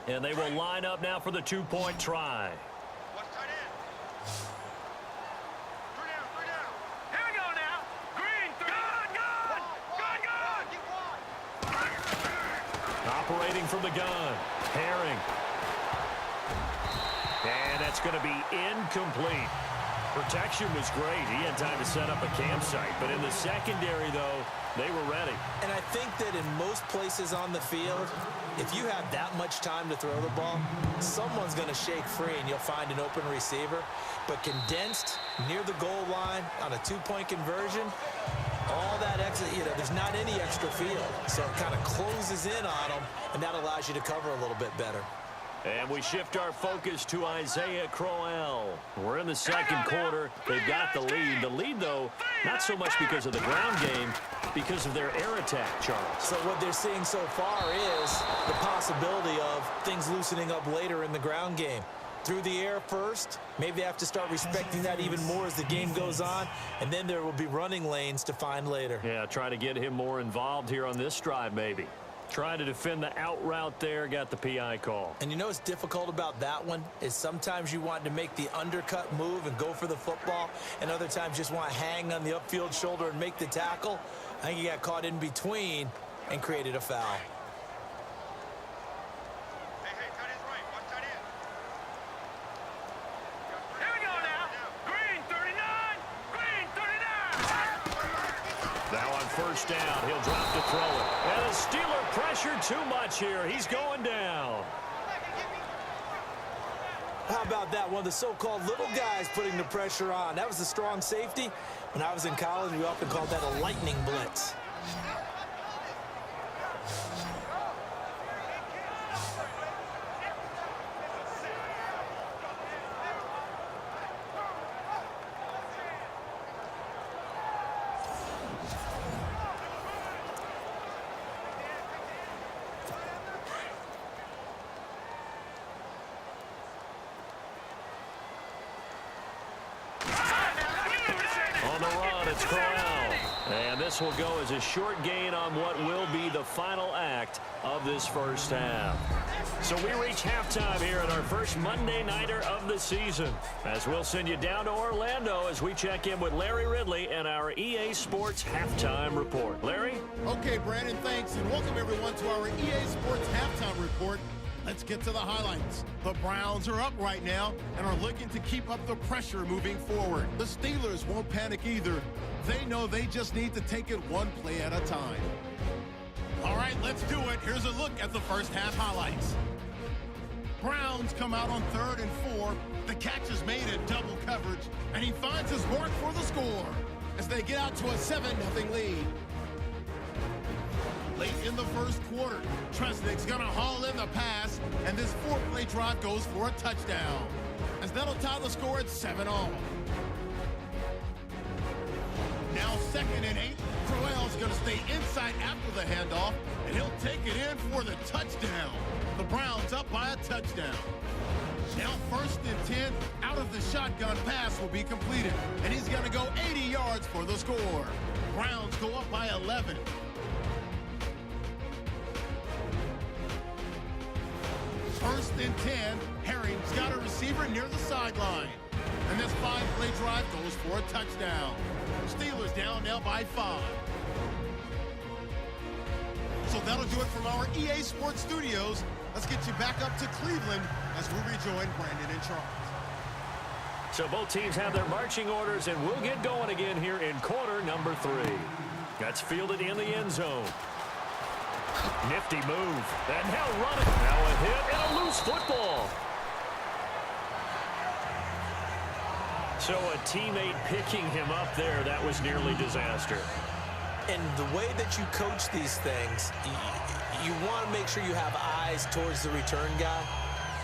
And they will line up now for the 2-point try. Operating from the gun, Herring. And that's going to be incomplete. Protection was great. He had time to set up a campsite. But in the secondary, though, they were ready. And I think that in most places on the field, if you have that much time to throw the ball, someone's going to shake free and you'll find an open receiver. But condensed near the goal line on a 2-point conversion, all that extra, there's not any extra field. So it kind of closes in on them, and that allows you to cover a little bit better. And we shift our focus to Isaiah Crowell. We're in the second quarter. They've got the lead. The lead, though, not so much because of the ground game, because of their air attack, Charles. So what they're seeing so far is the possibility of things loosening up later in the ground game. Through the air first, maybe they have to start respecting that even more as the game goes on, and then there will be running lanes to find later. Yeah, try to get him more involved here on this drive, maybe. Trying to defend the out route there, got the PI call. And you know what's difficult about that one is sometimes you want to make the undercut move and go for the football, and other times just want to hang on the upfield shoulder and make the tackle. I think he got caught in between and created a foul. first down. He'll drop to throw it. And the Steeler pressure too much here. He's going down. How about that? One of the so-called little guys putting the pressure on. That was the strong safety. When I was in college, we often called that a lightning blitz. On the run, it's Corral. And this will go as a short gain on what will be the final act of this first half. So we reach halftime here at our first Monday Nighter of the season, as we'll send you down to Orlando as we check in with Larry Ridley and our EA Sports Halftime Report. Larry? Okay, Brandon, thanks, and welcome everyone to our EA Sports Halftime Report. Let's get to the highlights. The Browns are up right now and are looking to keep up the pressure moving forward. The Steelers won't panic either. They know they just need to take it one play at a time. All right, let's do it. Here's a look at the first half highlights. Browns come out on 3rd and 4. The catch is made in double coverage, and he finds his mark for the score as they get out to a 7-0 lead. Late in the first quarter, Tresnick's gonna haul in the pass, and this 4-play drive goes for a touchdown, as that'll tie the score at 7-all. Now 2nd and 8, Crowell's gonna stay inside after the handoff, and he'll take it in for the touchdown. The Browns up by a touchdown. Now 1st and 10, out of the shotgun pass will be completed, and he's gonna go 80 yards for the score. Browns go up by 11. 1st and 10, Herring's got a receiver near the sideline. And this 5-play drive goes for a touchdown. Steelers down now by 5. So that'll do it from our EA Sports Studios. Let's get you back up to Cleveland as we rejoin Brandon and Charles. So both teams have their marching orders, and we'll get going again here in quarter number 3. That's fielded in the end zone. Nifty move. And now running. Now a hit and a loose football. So a teammate picking him up there, that was nearly disaster. And the way that you coach these things, you want to make sure you have eyes towards the return guy,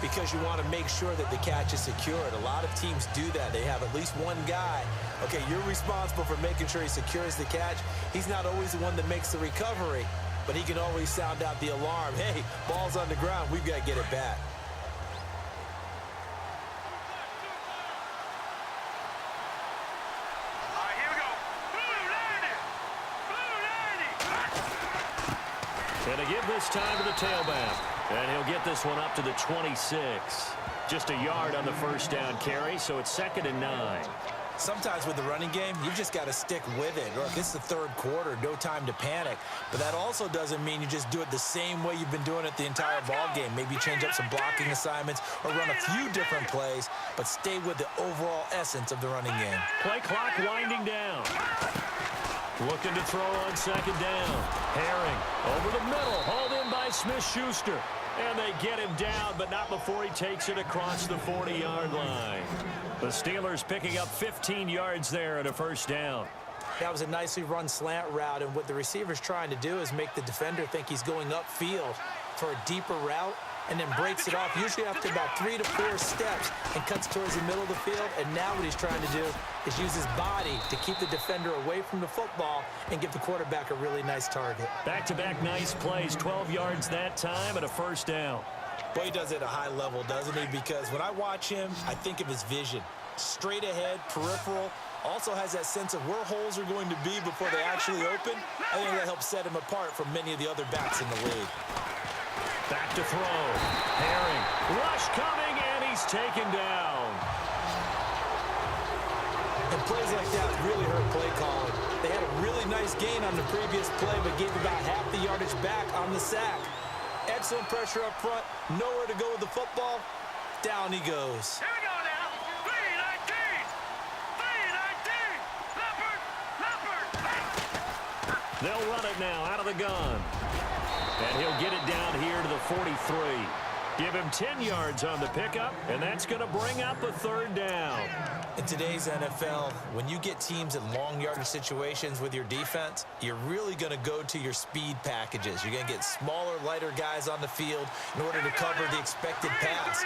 because you want to make sure that the catch is secured. A lot of teams do that. They have at least one guy. Okay, you're responsible for making sure he secures the catch. He's not always the one that makes the recovery, but he can always sound out the alarm. Hey, ball's on the ground. We've got to get it back. All right, here we go. Blue 90. Blue 90. And to give this time to the tailback. And he'll get this one up to the 26. Just a yard on the first down carry, so it's 2nd and 9. Sometimes with the running game, you've just got to stick with it. Look, it's the 3rd quarter, no time to panic. But that also doesn't mean you just do it the same way you've been doing it the entire ball game. Maybe change up some blocking assignments or run a few different plays, but stay with the overall essence of the running game. Play clock winding down. Looking to throw on 2nd down. Herring over the middle, hauled in by Smith-Schuster. And they get him down, but not before he takes it across the 40-yard line. The Steelers picking up 15 yards there at a first down. That was a nicely run slant route, and what the receiver's trying to do is make the defender think he's going upfield for a deeper route, and then breaks it off, usually after about 3 to 4 steps, and cuts towards the middle of the field. And now what he's trying to do is use his body to keep the defender away from the football and give the quarterback a really nice target. Back-to-back nice plays, 12 yards that time and a first down. Boy, he does it at a high level, doesn't he? Because when I watch him, I think of his vision. Straight ahead, peripheral, also has that sense of where holes are going to be before they actually open. I think that helps set him apart from many of the other backs in the league. Back to throw. Herring. Rush coming, and he's taken down. And plays like that really hurt play calling. They had a really nice gain on the previous play, but gave about half the yardage back on the sack. Excellent pressure up front. Nowhere to go with the football. Down he goes. Here we go now. 3-19. 3-19. Leopard. Leopard. They'll run it now out of the gun. And he'll get it down here to the 43. Give him 10 yards on the pickup, and that's going to bring up a third down. In today's NFL, when you get teams in long yardage situations with your defense, you're really going to go to your speed packages. You're going to get smaller, lighter guys on the field in order to cover the expected pass.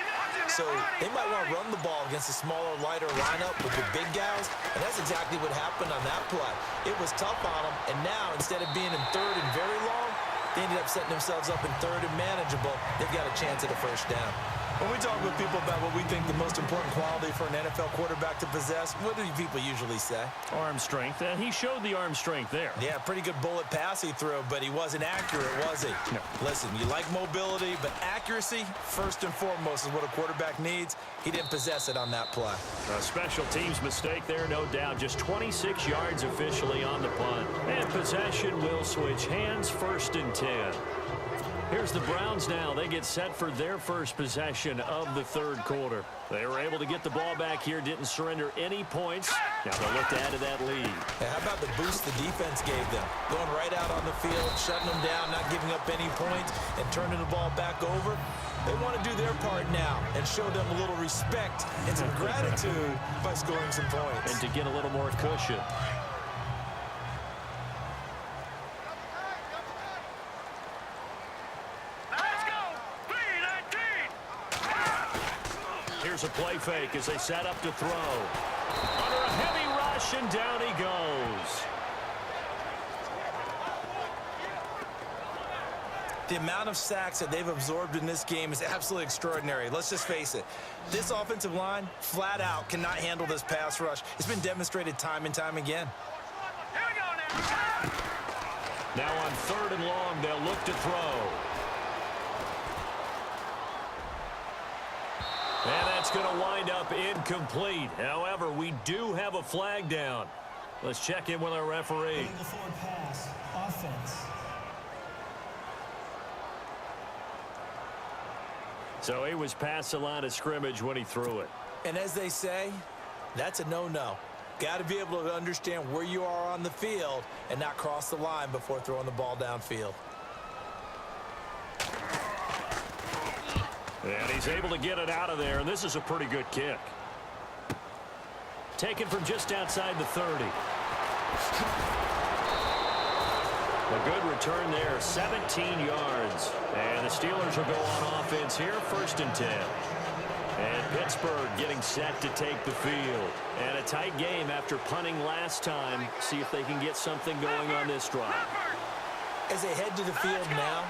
So they might want to run the ball against a smaller, lighter lineup with the big guys, and that's exactly what happened on that play. It was tough on them, and now instead of being in third and very long, they ended up setting themselves up in third and manageable. They've got a chance at a first down. When we talk with people about what we think the most important quality for an NFL quarterback to possess, what do people usually say? Arm strength, and he showed the arm strength there. Yeah, pretty good bullet pass he threw, but he wasn't accurate, was he? No. Listen, you like mobility, but accuracy, first and foremost, is what a quarterback needs. He didn't possess it on that play. A special teams mistake there, no doubt. Just 26 yards officially on the punt. And possession will switch hands, 1st and 10. Here's the Browns now. They get set for their first possession of the third quarter. They were able to get the ball back here, didn't surrender any points. Now they'll look to add to that lead. Hey, how about the boost the defense gave them? Going right out on the field, shutting them down, not giving up any points, and turning the ball back over. They want to do their part now and show them a little respect and some gratitude by scoring some points. And to get a little more cushion. Here's a play fake as they set up to throw. Under a heavy rush, and down he goes. The amount of sacks that they've absorbed in this game is absolutely extraordinary. Let's just face it. This offensive line, flat out, cannot handle this pass rush. It's been demonstrated time and time again. Here we go now. Now on 3rd and long, they'll look to throw. And that's going to wind up incomplete. However, we do have a flag down. Let's check in with our referee. The forward pass, offense. So he was past the line of scrimmage when he threw it. And as they say, that's a no-no. Got to be able to understand where you are on the field and not cross the line before throwing the ball downfield. And he's able to get it out of there, and this is a pretty good kick. Taken from just outside the 30. A good return there, 17 yards. And the Steelers will go on offense here, 1st and 10. And Pittsburgh getting set to take the field. And a tight game after punting last time. See if they can get something going on this drive. As they head to the field now,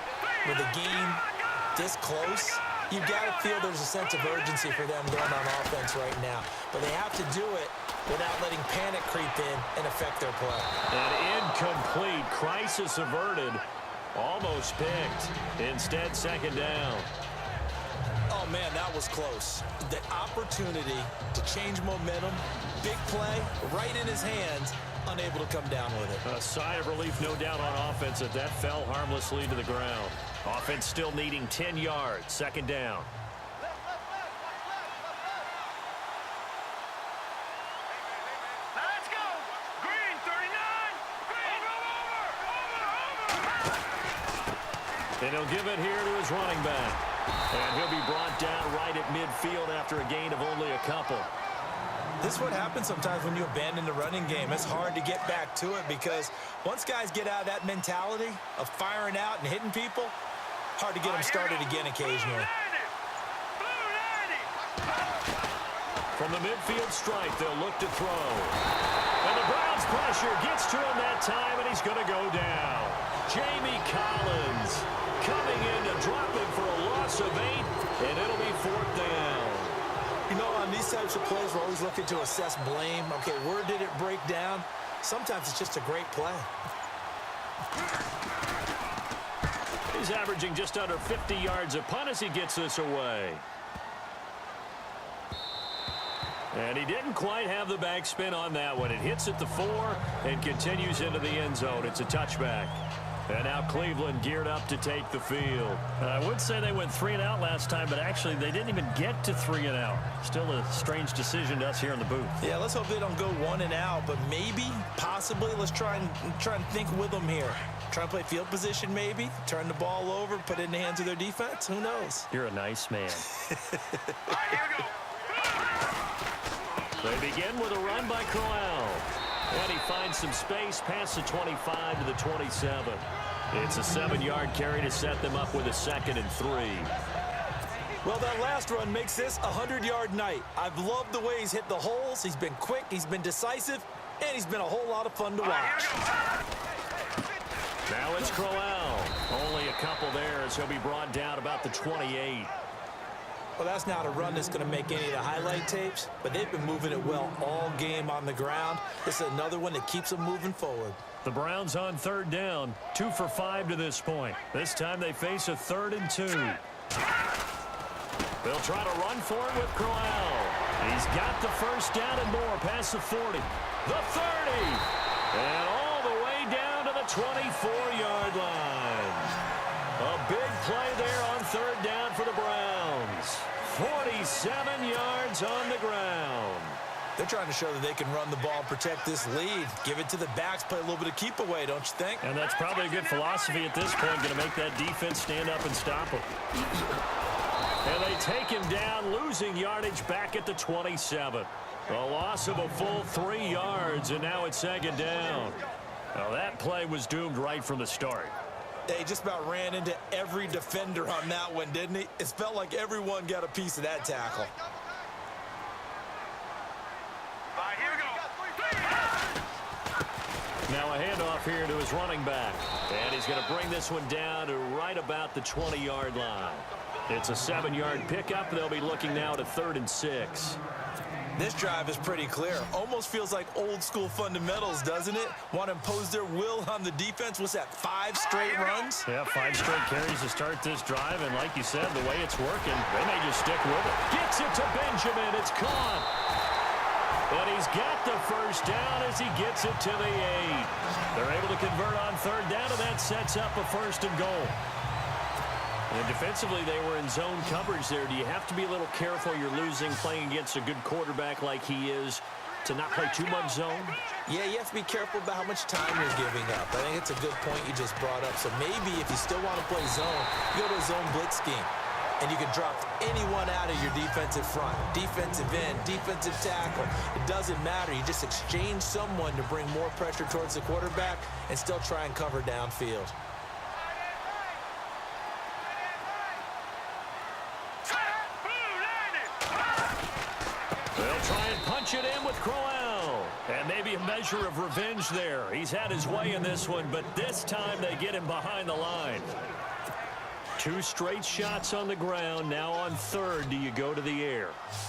with the game this close, you've got to feel there's a sense of urgency for them going on offense right now. But they have to do it without letting panic creep in and affect their play. An incomplete, crisis averted, almost picked. Instead, 2nd down. Oh, man, that was close. The opportunity to change momentum, big play, right in his hands, unable to come down with it. A sigh of relief, no doubt, on offense that fell harmlessly to the ground. Offense still needing 10 yards, 2nd down. Let's go. Green, 39. Green, over. And he'll give it here to his running back. And he'll be brought down right at midfield after a gain of only a couple. This is what happens sometimes when you abandon the running game. It's hard to get back to it because once guys get out of that mentality of firing out and hitting people, hard to get them started again occasionally. From the midfield stripe, they'll look to throw. And the Browns pressure gets to him that time, and he's going to go down. Jamie Collins coming in to drop him for a loss of 8, and it'll be 4th down. You know, on these types of plays, we're always looking to assess blame. Okay, where did it break down? Sometimes it's just a great play. He's averaging just under 50 yards a punt as he gets this away. And he didn't quite have the backspin on that one. It hits at the 4 and continues into the end zone. It's a touchback. And now Cleveland geared up to take the field. I would say they went 3 and out last time, but actually they didn't even get to 3 and out. Still a strange decision to us here in the booth. Yeah, let's hope they don't go 1 and out, but maybe, possibly, let's try and think with them here. Try and play field position maybe, turn the ball over, put it in the hands of their defense. Who knows? You're a nice man. All right, here we go. They begin with a run by Crowell. And he finds some space past the 25 to the 27. It's a 7-yard carry to set them up with a 2nd and 3. Well, that last run makes this a 100-yard night. I've loved the way he's hit the holes. He's been quick, he's been decisive, and he's been a whole lot of fun to watch. Now it's Crowell. Only a couple there as he'll be brought down about the 28. Well, that's not a run that's going to make any of the highlight tapes, but they've been moving it well all game on the ground. This is another one that keeps them moving forward. The Browns on 3rd down, 2 for 5 to this point. This time they face a 3rd and 2. They'll try to run for it with Crowell. He's got the 1st down and more past the 40, the 30, and all the way down to the 24-yard line. A big play there on 3rd down for the Browns. 47 yards on the ground. They're trying to show that they can run the ball and protect this lead. Give it to the backs, play a little bit of keep away, don't you think? And that's probably a good philosophy at this point, going to make that defense stand up and stop them. And they take him down, losing yardage back at the 27. A loss of a full 3 yards, and now it's 2nd down. Now that play was doomed right from the start. They just about ran into every defender on that one, didn't he? It felt like everyone got a piece of that tackle. All right, here we go. Now a handoff here to his running back. And he's going to bring this one down to right about the 20-yard line. It's a 7-yard pickup. They'll be looking now to 3rd and 6. This drive is pretty clear. Almost feels like old school fundamentals, doesn't it? Want to impose their will on the defense. What's that, 5 straight runs? Yeah, 5 straight carries to start this drive, and like you said, the way it's working, they may just stick with it. Gets it to Benjamin. It's caught. And he's got the 1st down as he gets it to the 8. They're able to convert on 3rd down, and that sets up a 1st and goal. And defensively, they were in zone coverage there. Do you have to be a little careful? You're losing, playing against a good quarterback like he is, to not play too much zone? Yeah, you have to be careful about how much time you're giving up. I think it's a good point you just brought up. So maybe if you still want to play zone, you go to a zone blitz scheme. And you can drop anyone out of your defensive front. Defensive end, defensive tackle. It doesn't matter. You just exchange someone to bring more pressure towards the quarterback and still try and cover downfield. They'll try and punch it in with Crowell. And maybe a measure of revenge there. He's had his way in this one, but this time they get him behind the line. 2 straight shots on the ground. Now on 3rd, do you go to the air?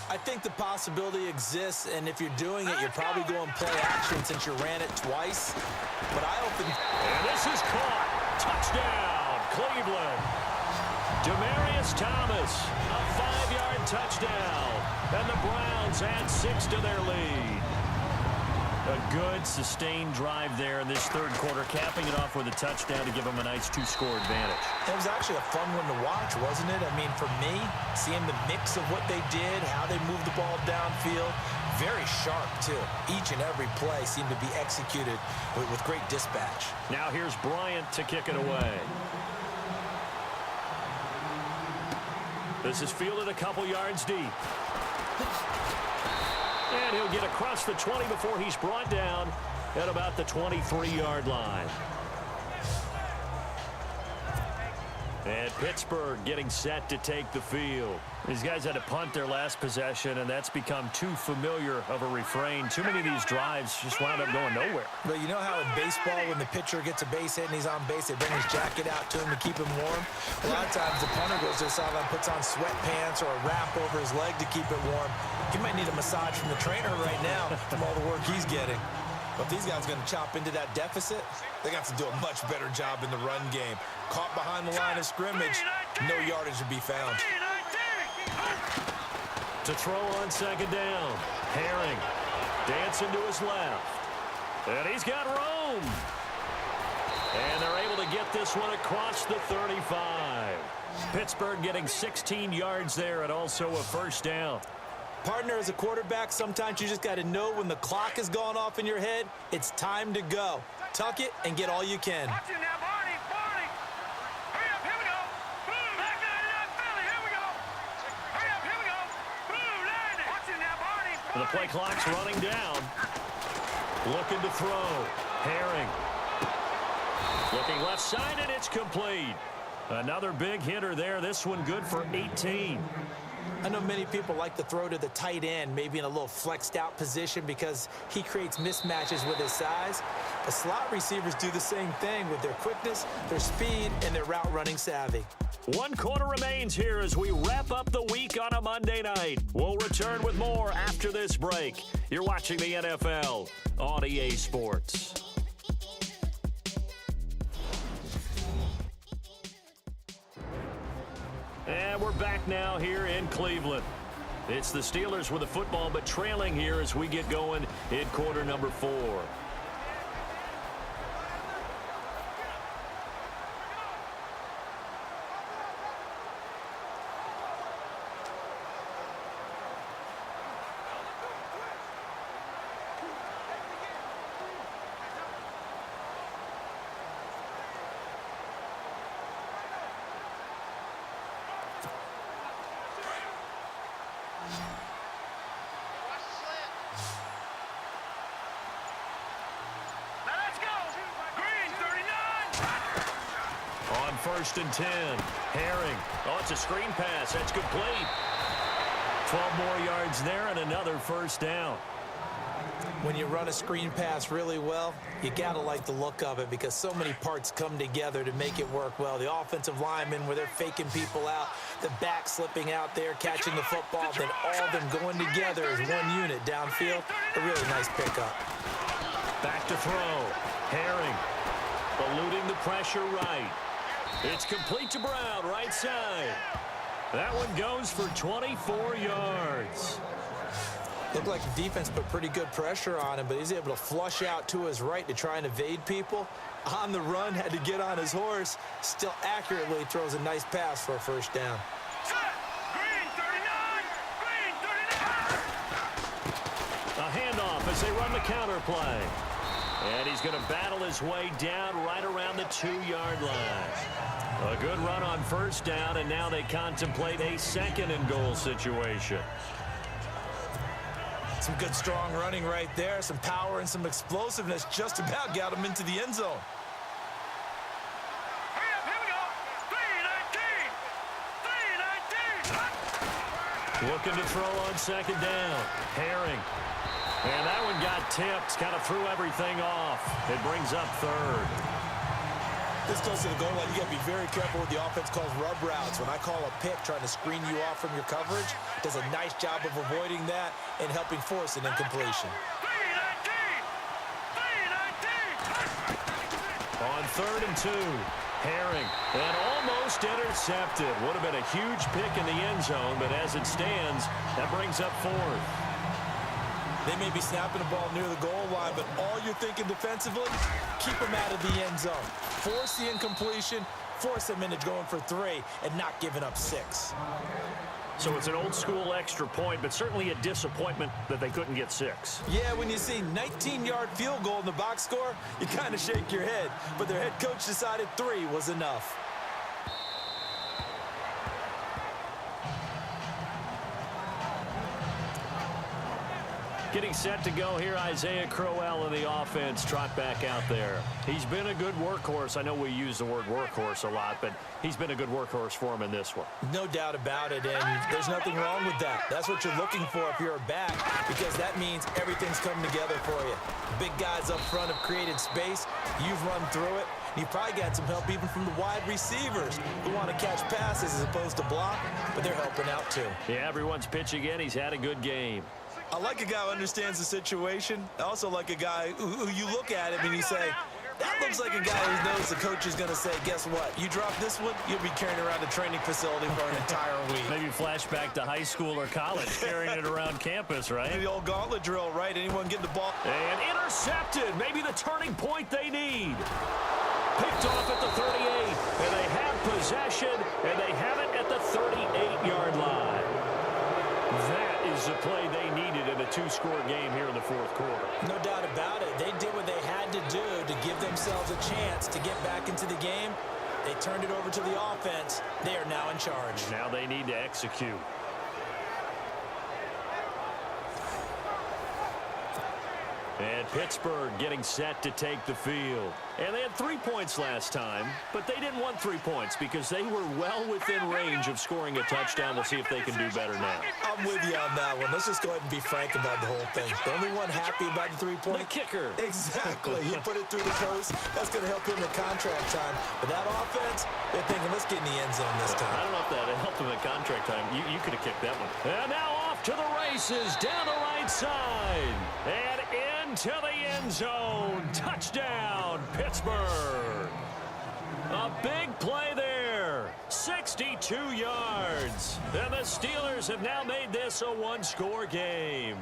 I think the possibility exists, and if you're doing it, you're probably going play action since you ran it twice. But I open... And this is caught. Touchdown, Cleveland. Demaryius Thomas, a 5-yard touchdown. And the Browns add 6 to their lead. A good, sustained drive there in this 3rd quarter, capping it off with a touchdown to give them a nice 2-score advantage. It was actually a fun one to watch, wasn't it? I mean, for me, seeing the mix of what they did, how they moved the ball downfield, very sharp, too. Each and every play seemed to be executed with great dispatch. Now here's Bryant to kick it away. This is fielded a couple yards deep. And he'll get across the 20 before he's brought down at about the 23-yard line. And Pittsburgh getting set to take the field. These guys had to punt their last possession, and that's become too familiar of a refrain. Too many of these drives just wound up going nowhere. But you know how in baseball, when the pitcher gets a base hit and he's on base, they bring his jacket out to him to keep him warm? A lot of times the punter goes to the sideline, puts on sweatpants or a wrap over his leg to keep it warm. He might need a massage from the trainer right now from all the work he's getting. But if these guys are going to chop into that deficit, they got to do a much better job in the run game. Caught behind the line of scrimmage, no yardage to be found. To throw on 2nd down. Herring dancing to his left. And he's got room. And they're able to get this one across the 35. Pittsburgh getting 16 yards there and also a first down. Partner, as a quarterback, sometimes you just got to know when the clock has gone off in your head, it's time to go. Tuck it and get all you can. Watch it now, Barney, Barney. Hurry up, here we go. Boom, back 99 Philly, here we go. Hurry up, here we go. Boom, landed. Watch it now, Barney, Barney. The play clock's running down. Looking to throw. Herring. Looking left side, and it's complete. Another big hitter there. This one good for 18. I know many people like to throw to the tight end, maybe in a little flexed out position because he creates mismatches with his size. But slot receivers do the same thing with their quickness, their speed, and their route running savvy. 1 quarter remains here as we wrap up the week on a Monday night. We'll return with more after this break. You're watching the NFL on EA Sports. And we're back now here in Cleveland. It's the Steelers with the football, but trailing here as we get going in quarter number 4. First and 10. Herring. Oh, it's a screen pass. That's complete. 12 more yards there and another first down. When you run a screen pass really well, you got to like the look of it because so many parts come together to make it work well. The offensive linemen where they're faking people out, the back slipping out there, catching the football, then all of them going together as one unit downfield. A really nice pickup. Back to throw. Herring. Eluding the pressure right. It's complete to Brown, right side. That one goes for 24 yards. Looked like the defense put pretty good pressure on him, but he's able to flush out to his right to try and evade people. On the run, had to get on his horse. Still accurately throws a nice pass for a first down. Green 39! Green 39! A handoff as they run the counter play. And he's going to battle his way down right around the 2-yard line. A good run on first down, and now they contemplate a second and goal situation. Some good strong running right there. Some power and some explosiveness just about got him into the end zone. Hurry up, here we go. 3-19! 3-19! Looking to throw on second down. Herring. And that one got tipped, kind of threw everything off. It brings up third. This goes to the goal line. You got to be very careful with the offense calls rub routes. When I call a pick trying to screen you off from your coverage, does a nice job of avoiding that and helping force an incompletion. 3-19! 3-19! On 3rd and 2, Herring. And almost intercepted. Would have been a huge pick in the end zone, but as it stands, that brings up 4th. They may be snapping the ball near the goal line, but all you're thinking defensively, keep them out of the end zone. Force the incompletion, force them into going for 3, and not giving up 6. So it's an old-school extra point, but certainly a disappointment that they couldn't get 6. Yeah, when you see 19-yard field goal in the box score, you kind of shake your head. But their head coach decided 3 was enough. Getting set to go here, Isaiah Crowell in the offense, trot back out there. He's been a good workhorse. I know we use the word workhorse a lot, but he's been a good workhorse for him in this one. No doubt about it, and there's nothing wrong with that. That's what you're looking for if you're a back, because that means everything's coming together for you. Big guys up front have created space. You've run through it. You've probably got some help even from the wide receivers who want to catch passes as opposed to block, but they're helping out too. Yeah, everyone's pitching in. He's had a good game. I like a guy who understands the situation. I also like a guy who you look at him and you say, that looks like a guy who knows the coach is going to say, guess what? You drop this one, you'll be carrying around a training facility for an entire week. Maybe flashback to high school or college, carrying it around campus, right? The old gauntlet drill, right? Anyone getting the ball? And intercepted. Maybe the turning point they need. Picked off at the 38. And they have possession, and they have it at the 38-yard line. That is the play they needed in a two-score game here in the fourth quarter. No doubt about it. They did what they had to do to give themselves a chance to get back into the game. They turned it over to the offense. They are now in charge. Now they need to execute. And Pittsburgh getting set to take the field. And they had 3 points last time, but they didn't want 3 points because they were well within range of scoring a touchdown. We'll see if they can do better now. I'm with you on that one. Let's just go ahead and be frank about the whole thing. The only one happy about the 3-point. The kicker. Exactly. He put it through the post. That's going to help him in contract time. But that offense, they're thinking, let's get in the end zone this time. I don't know if that helped him in contract time. You could have kicked that one. And now off to the races down the right side. And into the end zone. Touchdown, Pittsburgh. A big play there. 62 yards. And the Steelers have now made this a one-score game.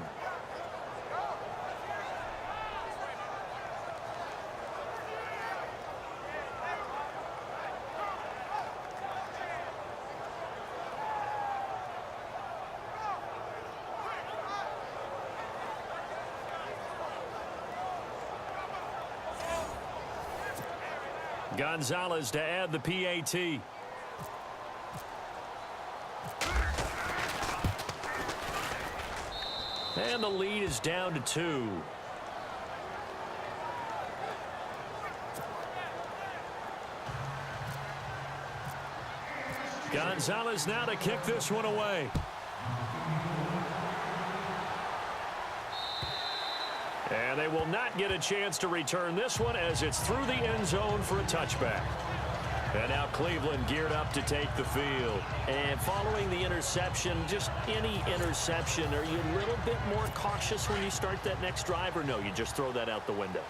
Gonzalez to add the PAT. And the lead is down to 2. Gonzalez now to kick this one away. And they will not get a chance to return this one as it's through the end zone for a touchback. And now Cleveland geared up to take the field. And following the interception, just any interception, are you a little bit more cautious when you start that next drive, or no, you just throw that out the window?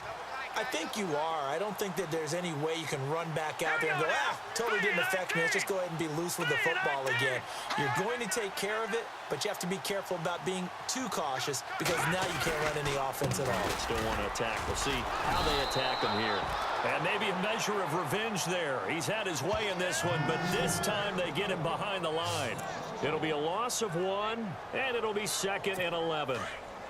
I think you are. I don't think that there's any way you can run back out there and go, totally didn't affect me. Let's just go ahead and be loose with the football again. You're going to take care of it, but you have to be careful about being too cautious because now you can't run any offense at all. Still want to attack. We'll see how they attack him here. And maybe a measure of revenge there. He's had his way in this one, but this time they get him behind the line. It'll be a loss of 1, and it'll be 2nd and 11.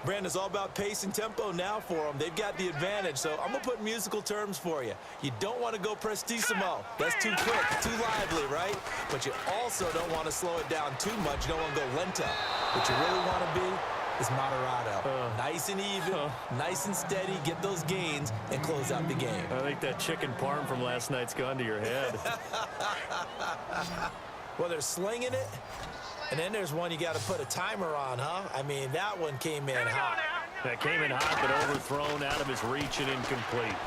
Brandon, it's all about pace and tempo now for them. They've got the advantage, so I'm going to put musical terms for you. You don't want to go prestissimo. That's too quick, too lively, right? But you also don't want to slow it down too much. You don't want to go lento. What you really want to be is moderato. Nice and even, nice and steady, get those gains, and close out the game. I think that chicken parm from last night's gone to your head. Well, they're slinging it. And then there's one you got to put a timer on, huh? I mean, that one came in hot. That came in hot, but overthrown, out of his reach and incomplete.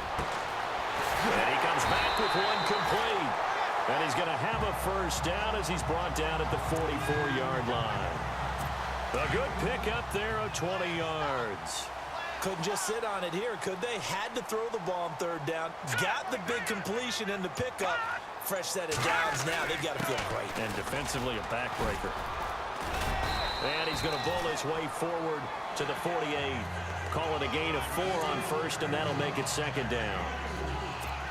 And he comes back with one complete. And he's going to have a first down as he's brought down at the 44-yard line. A good pickup there of 20 yards. Couldn't just sit on it here, could they? Had to throw the ball on 3rd down. Got the big completion in the pickup. Fresh set of downs now. They've got to feel great. And defensively, a backbreaker. And he's going to bowl his way forward to the 48. Call it a gain of 4 on 1st, and that'll make it 2nd down.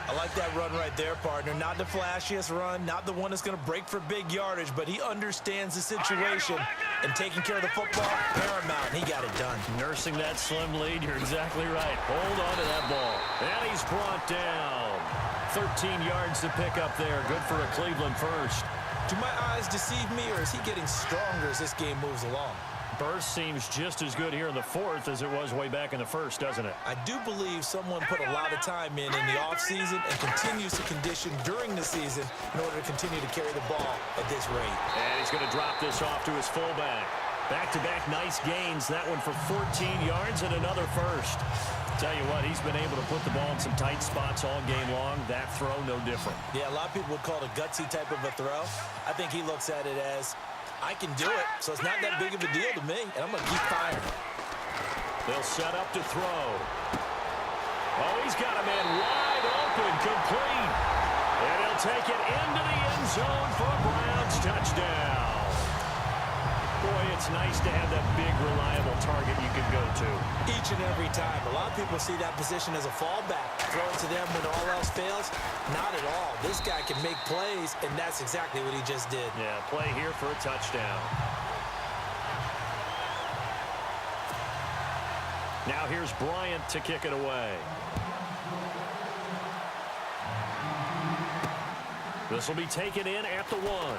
I like that run right there, partner. Not the flashiest run, not the one that's going to break for big yardage, but he understands the situation, and taking care of the football, paramount, and he got it done. Nursing that slim lead, you're exactly right. Hold on to that ball. And he's brought down. 13 yards to pick up there. Good for a Cleveland first. Do my eyes deceive me, or is he getting stronger as this game moves along? Burst seems just as good here in the 4th as it was way back in the 1st, doesn't it? I do believe someone put a lot of time in the offseason and continues to condition during the season in order to continue to carry the ball at this rate. And he's going to drop this off to his fullback. Back-to-back nice gains. That one for 14 yards and another first. Tell you what, he's been able to put the ball in some tight spots all game long. That throw, no different. Yeah, a lot of people would call it a gutsy type of a throw. I think he looks at it as, I can do it, so it's not that big of a deal to me, and I'm going to keep firing. They'll set up to throw. Oh, he's got a man wide open, complete. And he'll take it into the end zone for a Browns touchdown. Boy, it's nice to have that big, reliable target you can go to. Each and every time. A lot of people see that position as a fallback. Throw it to them when all else fails. Not at all. This guy can make plays, and that's exactly what he just did. Yeah, play here for a touchdown. Now here's Bryant to kick it away. This will be taken in at the 1.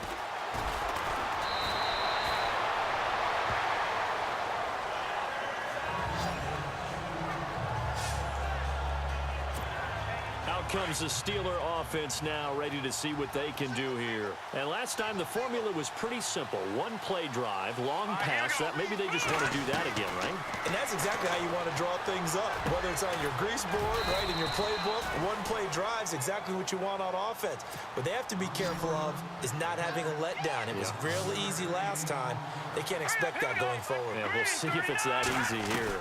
Out comes the Steeler offense now, ready to see what they can do here. And last time the formula was pretty simple. One play drive, long pass. That maybe they just want to do that again, right? And that's exactly how you want to draw things up. Whether it's on your grease board, right, in your playbook, one play drive is exactly what you want on offense. What they have to be careful of is not having a letdown. It was real easy last time. They can't expect that going forward. Yeah, we'll see if it's that easy here.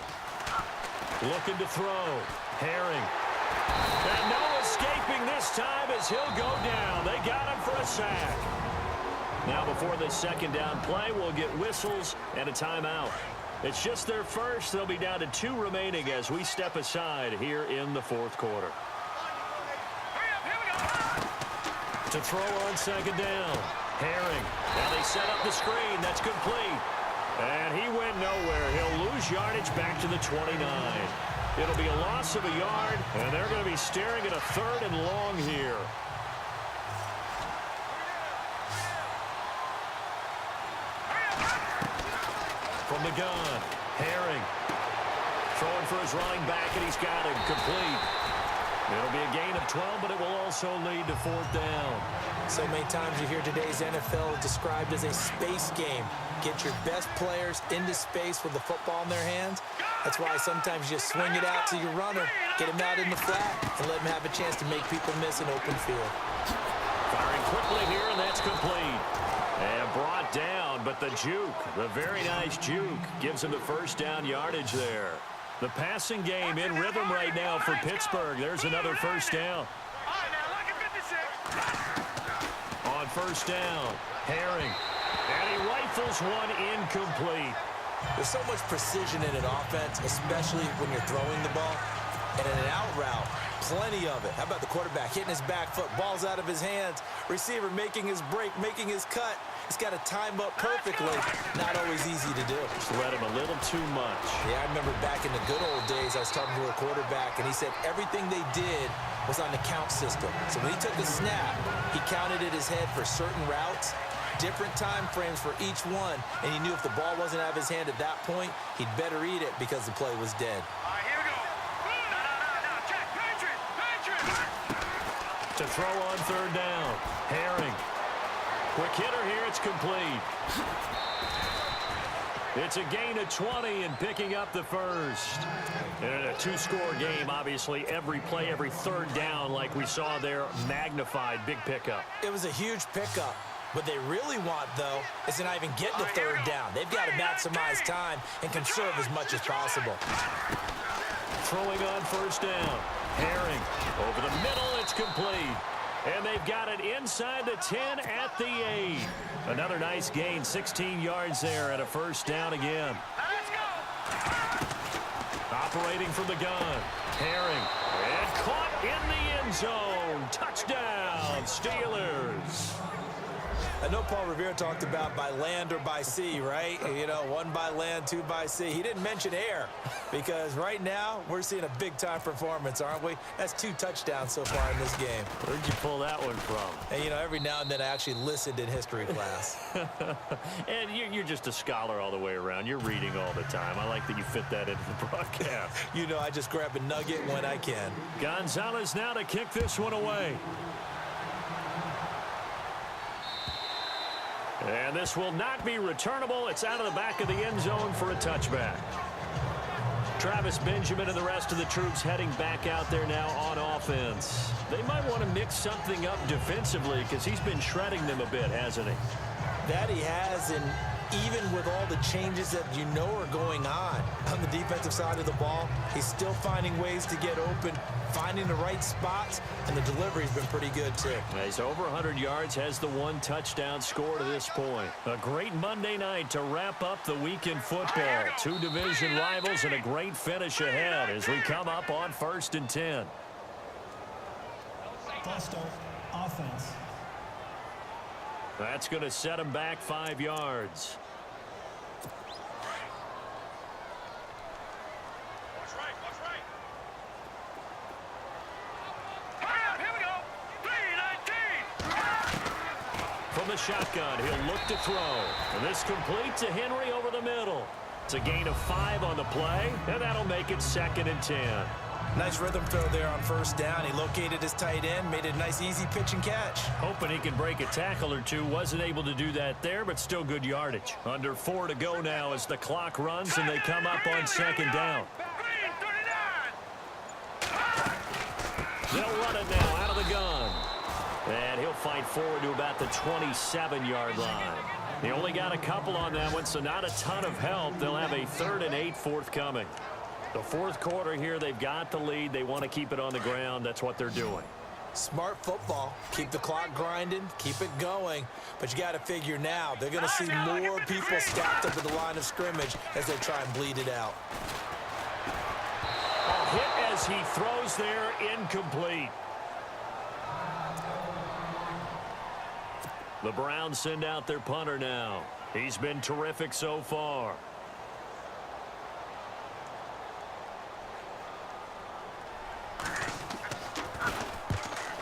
Looking to throw. Herring. And no escaping this time as he'll go down. They got him for a sack. Now before the second down play, we'll get whistles and a timeout. It's just their first. They'll be down to 2 remaining as we step aside here in the fourth quarter. To throw on second down. Herring. Now they set up the screen. That's complete. And he went nowhere. He'll lose yardage back to the 29. It'll be a loss of a yard, and they're going to be staring at a 3rd and long here. From the gun, Herring. Throwing for his running back, and he's got him complete. It'll be a gain of 12, but it will also lead to 4th down. So many times you hear today's NFL described as a space game. Get your best players into space with the football in their hands. That's why sometimes you just swing it out to your runner, get him out in the flat, and let him have a chance to make people miss an open field. Firing quickly here, and that's complete. And brought down, but the juke, the very nice juke, gives him the 1st down yardage there. The passing game in rhythm right now for Pittsburgh. There's another 1st down. On 1st down, Herring. And he rifles one incomplete. There's so much precision in an offense, especially when you're throwing the ball. And in an out route, plenty of it. How about the quarterback hitting his back foot, ball's out of his hands, receiver making his break, making his cut. He's got to time up perfectly. Not always easy to do. Just let him a little too much. Yeah, I remember back in the good old days, I was talking to a quarterback, and he said everything they did was on the count system. So when he took a snap, he counted in his head for certain routes, different time frames for each one, and he knew if the ball wasn't out of his hand at that point, he'd better eat it because the play was dead. Here we go. No, check. Patriot. To throw on 3rd down. Herring. Quick hitter here. It's complete. It's a gain of 20 and picking up the 1st. And a 2-score game, obviously. Every play, every 3rd down, like we saw there, magnified. Big pickup. It was a huge pickup. What they really want, though, is to not even get to 3rd down. They've got to maximize time and conserve as much as possible. Throwing on 1st down. Herring. Over the middle, it's complete. And they've got it inside the 10 at the 8. Another nice gain, 16 yards there and a 1st down again. Let's go. Operating from the gun. Herring. And caught in the end zone. Touchdown, Steelers. I know Paul Revere talked about by land or by sea, right? You know, 1 by land, 2 by sea. He didn't mention air because right now we're seeing a big-time performance, aren't we? That's 2 touchdowns so far in this game. Where'd you pull that one from? And, you know, every now and then I actually listened in history class. And you're just a scholar all the way around. You're reading all the time. I like that you fit that into the broadcast. You know, I just grab a nugget when I can. Gonzalez now to kick this one away. And this will not be returnable. It's out of the back of the end zone for a touchback. Travis Benjamin and the rest of the troops heading back out there now on offense. They might want to mix something up defensively because he's been shredding them a bit, hasn't he? That he has, and even with all the changes that you know are going on the defensive side of the ball, he's still finding ways to get open, finding the right spots, and the delivery's been pretty good too. He's over 100 yards, has the 1 touchdown score to this point. A great Monday night to wrap up the week in football. 2 division rivals and a great finish ahead as we come up on 1st and 10. False start, offense. That's going to set him back 5 yards. Watch right. Here we go. 3-19. From the shotgun, he'll look to throw. And this complete to Henry over the middle. It's a gain of 5 on the play, and that'll make it 2nd and 10. Nice rhythm throw there on 1st down. He located his tight end, made it a nice easy pitch and catch. Hoping he can break a tackle or two. Wasn't able to do that there, but still good yardage. Under 4 to go now as the clock runs and they come up on 2nd down. They'll run it now out of the gun. And he'll fight forward to about the 27-yard line. He only got a couple on that one, so not a ton of help. They'll have a 3rd and 8 forthcoming. The 4th quarter here, they've got the lead. They want to keep it on the ground. That's what they're doing. Smart football. Keep the clock grinding. Keep it going. But you got to figure now, they're going to see more people stacked up at the line of scrimmage as they try and bleed it out. A hit as he throws there, incomplete. The Browns send out their punter now. He's been terrific so far.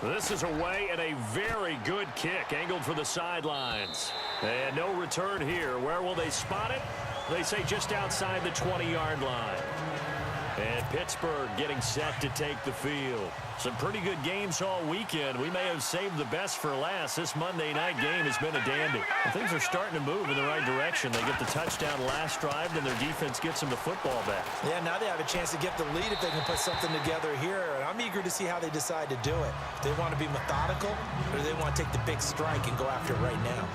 This is away and a very good kick angled for the sidelines. And no return here. Where will they spot it? They say just outside the 20-yard line. And Pittsburgh getting set to take the field. Some pretty good games all weekend. We may have saved the best for last. This Monday night game has been a dandy. And things are starting to move in the right direction. They get the touchdown last drive, and their defense gets them the football back. Yeah, now they have a chance to get the lead if they can put something together here. And I'm eager to see how they decide to do it. If they want to be methodical, or do they want to take the big strike and go after it right now?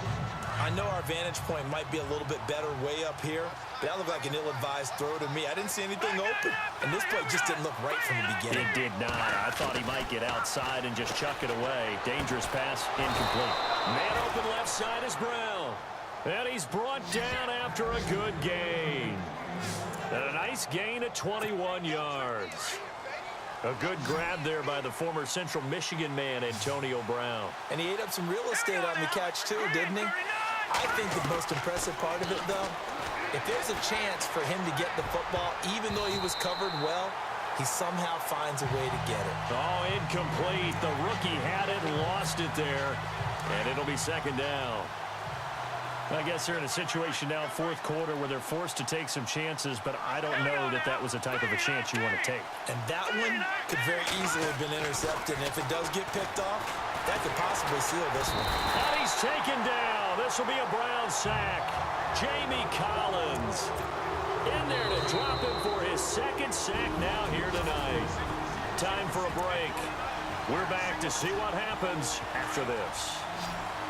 I know our vantage point might be a little bit better way up here, but that looked like an ill-advised throw to me. I didn't see anything open, and this play just didn't look right from the beginning. It did not. I thought he might get outside and just chuck it away. Dangerous pass, incomplete. Man open left side is Brown. And he's brought down after a good gain. And a nice gain of 21 yards. A good grab there by the former Central Michigan man, Antonio Brown. And he ate up some real estate on the catch, too, didn't he? I think the most impressive part of it, though, if there's a chance for him to get the football, even though he was covered well, he somehow finds a way to get it. Oh, incomplete. The rookie had it, lost it there, and it'll be 2nd down. I guess they're in a situation now, 4th quarter, where they're forced to take some chances, but I don't know that that was the type of a chance you want to take. And that one could very easily have been intercepted, and if it does get picked off, that could possibly seal this one. And he's taken down. This will be a Brown sack. Jamie Collins in there to drop him for his 2nd sack now here tonight. Time for a break. We're back to see what happens after this.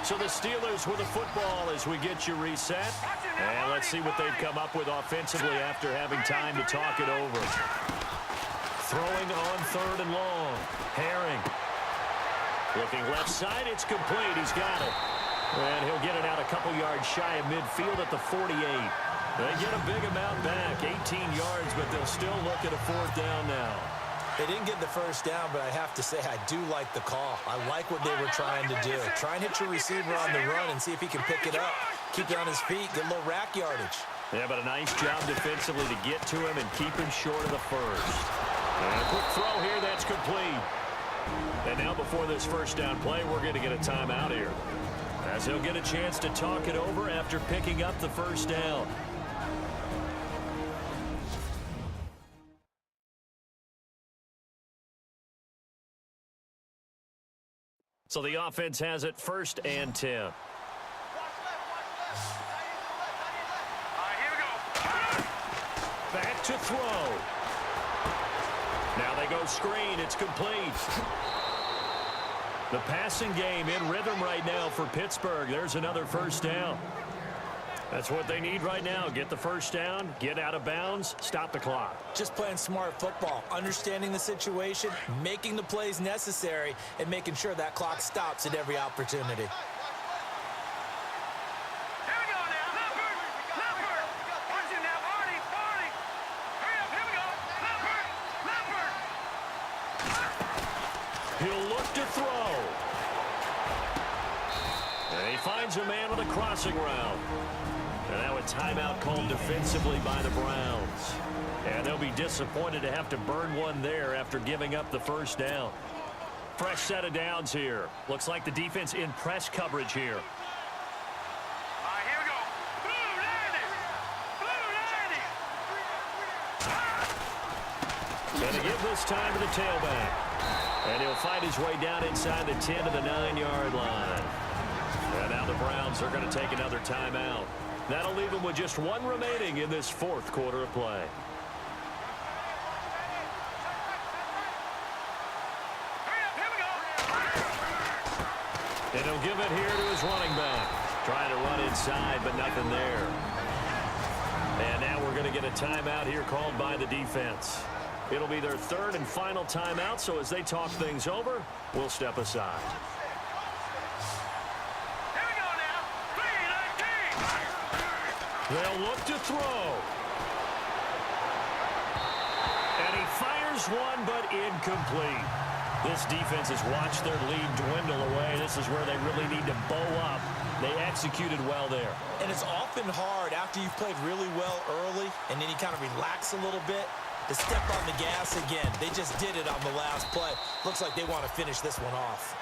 So the Steelers with the football as we get you reset. And let's see what they've come up with offensively after having time to talk it over. Throwing on 3rd and long. Herring. Looking left side, it's complete. He's got it. And he'll get it out a couple yards shy of midfield at the 48. They get a big amount back, 18 yards, but they'll still look at a 4th down now. They didn't get the 1st down, but I have to say I do like the call. I like what they were trying to do. Try and hit your receiver on the run and see if he can pick it up. Keep it on his feet, get a little rack yardage. Yeah, but a nice job defensively to get to him and keep him short of the 1st. And a quick throw here, that's complete. And now before this 1st down play, we're going to get a timeout here, as he'll get a chance to talk it over after picking up the 1st down. So the offense has it 1st and 10. Here we go. Back to throw. Now they go screen. It's complete. The passing game in rhythm right now for Pittsburgh. There's another 1st down. That's what they need right now. Get the first down, get out of bounds, stop the clock. Just playing smart football, understanding the situation, making the plays necessary, and making sure that clock stops at every opportunity. Here we go now. Leopard. Watch him now. Barney. Hurry up. Here we go. Leopard. He'll look to throw. And he finds a man on the crossing route. And now a timeout called defensively by the Browns. And they'll be disappointed to have to burn one there after giving up the first down. Fresh set of downs here. Looks like the defense in press coverage here. All right, here we go. Blue landing. And to give this time to the tailback. And he'll fight his way down inside the 10 to the 9-yard line. And now the Browns are going to take another timeout. That'll leave them with just one remaining in this fourth quarter of play. Here we go. And he'll give it here to his running back. Trying to run inside, but nothing there. And now we're going to get a timeout here called by the defense. It'll be their third and final timeout, so as they talk things over, we'll step aside. They'll look to throw. And he fires one, but incomplete. This defense has watched their lead dwindle away. This is where they really need to bow up. They executed well there. And it's often hard after you've played really well early and then you kind of relax a little bit to step on the gas again. They just did it on the last play. Looks like they want to finish this one off.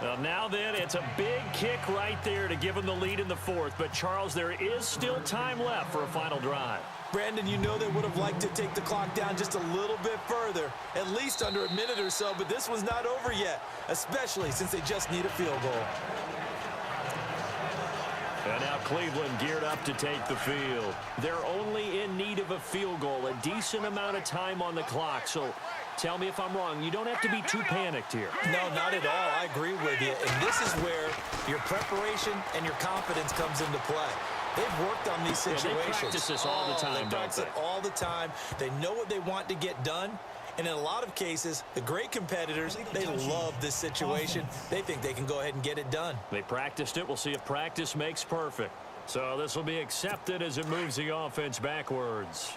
Well, now then, it's a big kick right there to give them the lead in the fourth. But, Charles, there is still time left for a final drive. Brandon, you know they would have liked to take the clock down just a little bit further, at least under a minute or so, but this one's not over yet, especially since they just need a field goal. And now Cleveland geared up to take the field. They're only in need of a field goal, a decent amount of time on the clock. So tell me if I'm wrong. You don't have to be too panicked here. No, not at all. I agree with you. And this is where your preparation and your confidence comes into play. They've worked on these situations. They practice this all the time, They practice it all the time. They know what they want to get done. And in a lot of cases, the great competitors, they love this situation. They think they can go ahead and get it done. They practiced it. We'll see if practice makes perfect. So this will be accepted as it moves the offense backwards.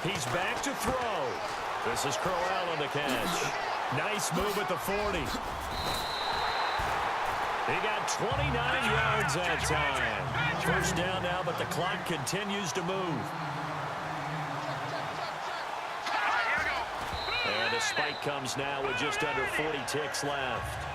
He's back to throw. This is Crowell on the catch. Nice move at the 40. He got 29 yards that time. First down now, but the clock continues to move. And a spike comes now with just under 40 ticks left.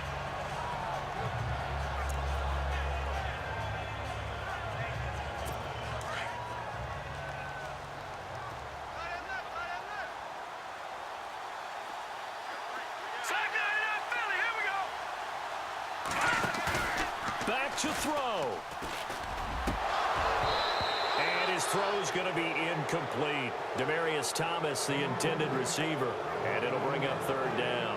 To throw. And his throw's going to be incomplete. Demaryius Thomas, the intended receiver. And it'll bring up third down.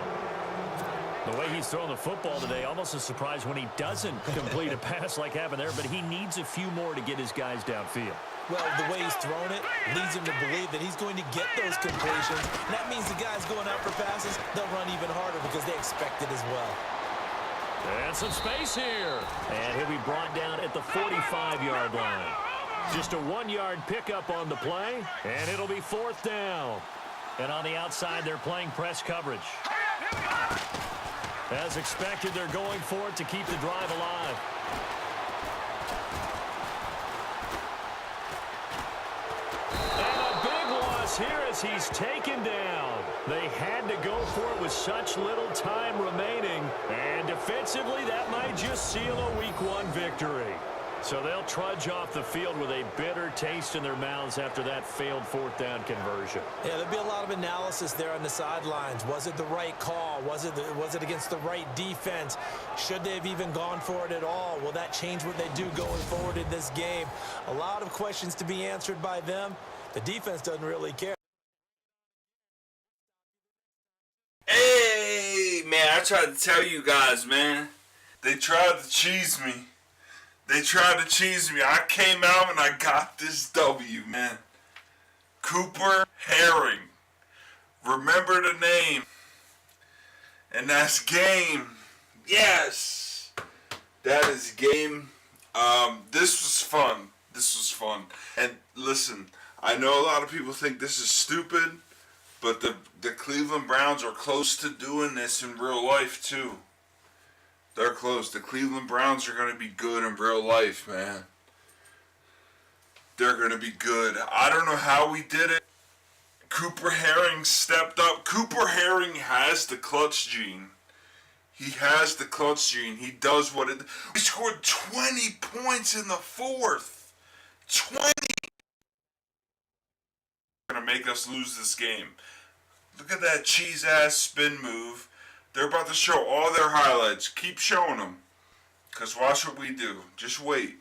The way he's thrown the football today, almost a surprise when he doesn't complete a pass like happened there, but he needs a few more to get his guys downfield. Well, the way he's thrown it leads him to believe that he's going to get those completions. And that means the guys going out for passes, they'll run even harder because they expect it as well. And some space here. And he'll be brought down at the 45-yard line. Just a 1-yard pickup on the play, and it'll be fourth down. And on the outside, they're playing press coverage. As expected, they're going for it to keep the drive alive. And a big loss here as he's taken down. They had to go for it with such little time remaining. And defensively, that might just seal a Week 1 victory. So they'll trudge off the field with a bitter taste in their mouths after that failed fourth down conversion. Yeah, there'll be a lot of analysis there on the sidelines. Was it the right call? Was it against the right defense? Should they have even gone for it at all? Will that change what they do going forward in this game? A lot of questions to be answered by them. The defense doesn't really care. Hey, man, I tried to tell you guys, man. They tried to cheese me. They tried to cheese me. I came out and I got this W, man. Cooper Herring. Remember the name. And that's game. Yes. That is game. This was fun. This was fun. And listen, I know a lot of people think this is stupid, but the Cleveland Browns are close to doing this in real life too. They're close. The Cleveland Browns are going to be good in real life, man. They're going to be good. I don't know how we did it. Cooper Herring stepped up. Cooper Herring has the clutch gene. He has the clutch gene. He does what it... He scored 20 points in the fourth. 20! Going to make us lose this game. Look at that cheese-ass spin move. They're about to show all their highlights. Keep showing them. Because watch what we do. Just wait.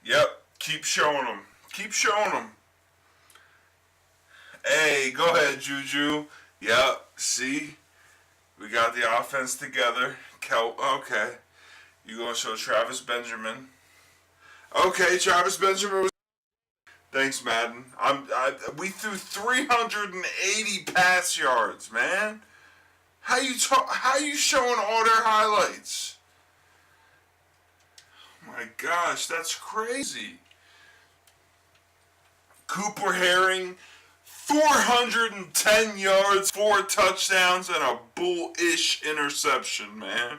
Yep. Keep showing them. Keep showing them. Hey, go ahead, Juju. Yep. See? We got the offense together. Okay. You going to show Travis Benjamin. Okay, Travis Benjamin was... Thanks, Madden. We threw 380 pass yards, man. How you showing all their highlights? Oh my gosh, that's crazy. Cooper Herring, 410 yards, 4 touchdowns, and a bullish interception, man.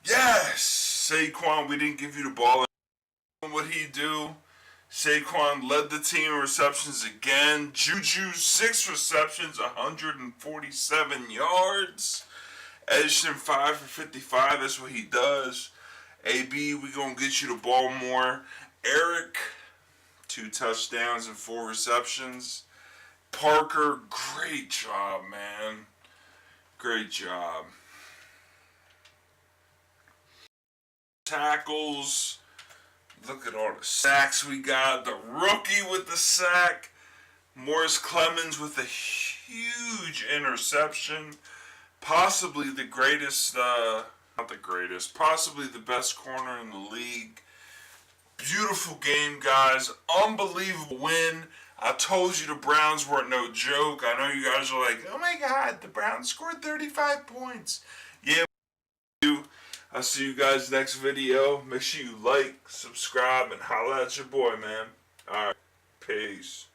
Yes! Saquon, we didn't give you the ball. What'd he do? Saquon led the team in receptions again. Juju, 6 receptions, 147 yards. Edgerton, 5 for 55. That's what he does. AB, we gonna get you the ball more. Eric, 2 touchdowns and 4 receptions. Parker, great job, man. Great job. Tackles. Look at all the sacks we got. The rookie with the sack. Morris Clemens with a huge interception. Possibly the greatest, not the greatest, possibly the best corner in the league. Beautiful game, guys. Unbelievable win. I told you the Browns weren't no joke. I know you guys are like, oh my God, the Browns scored 35 points. Yeah, I'll see you guys next video. Make sure you like, subscribe, and holla at your boy, man. Alright, peace.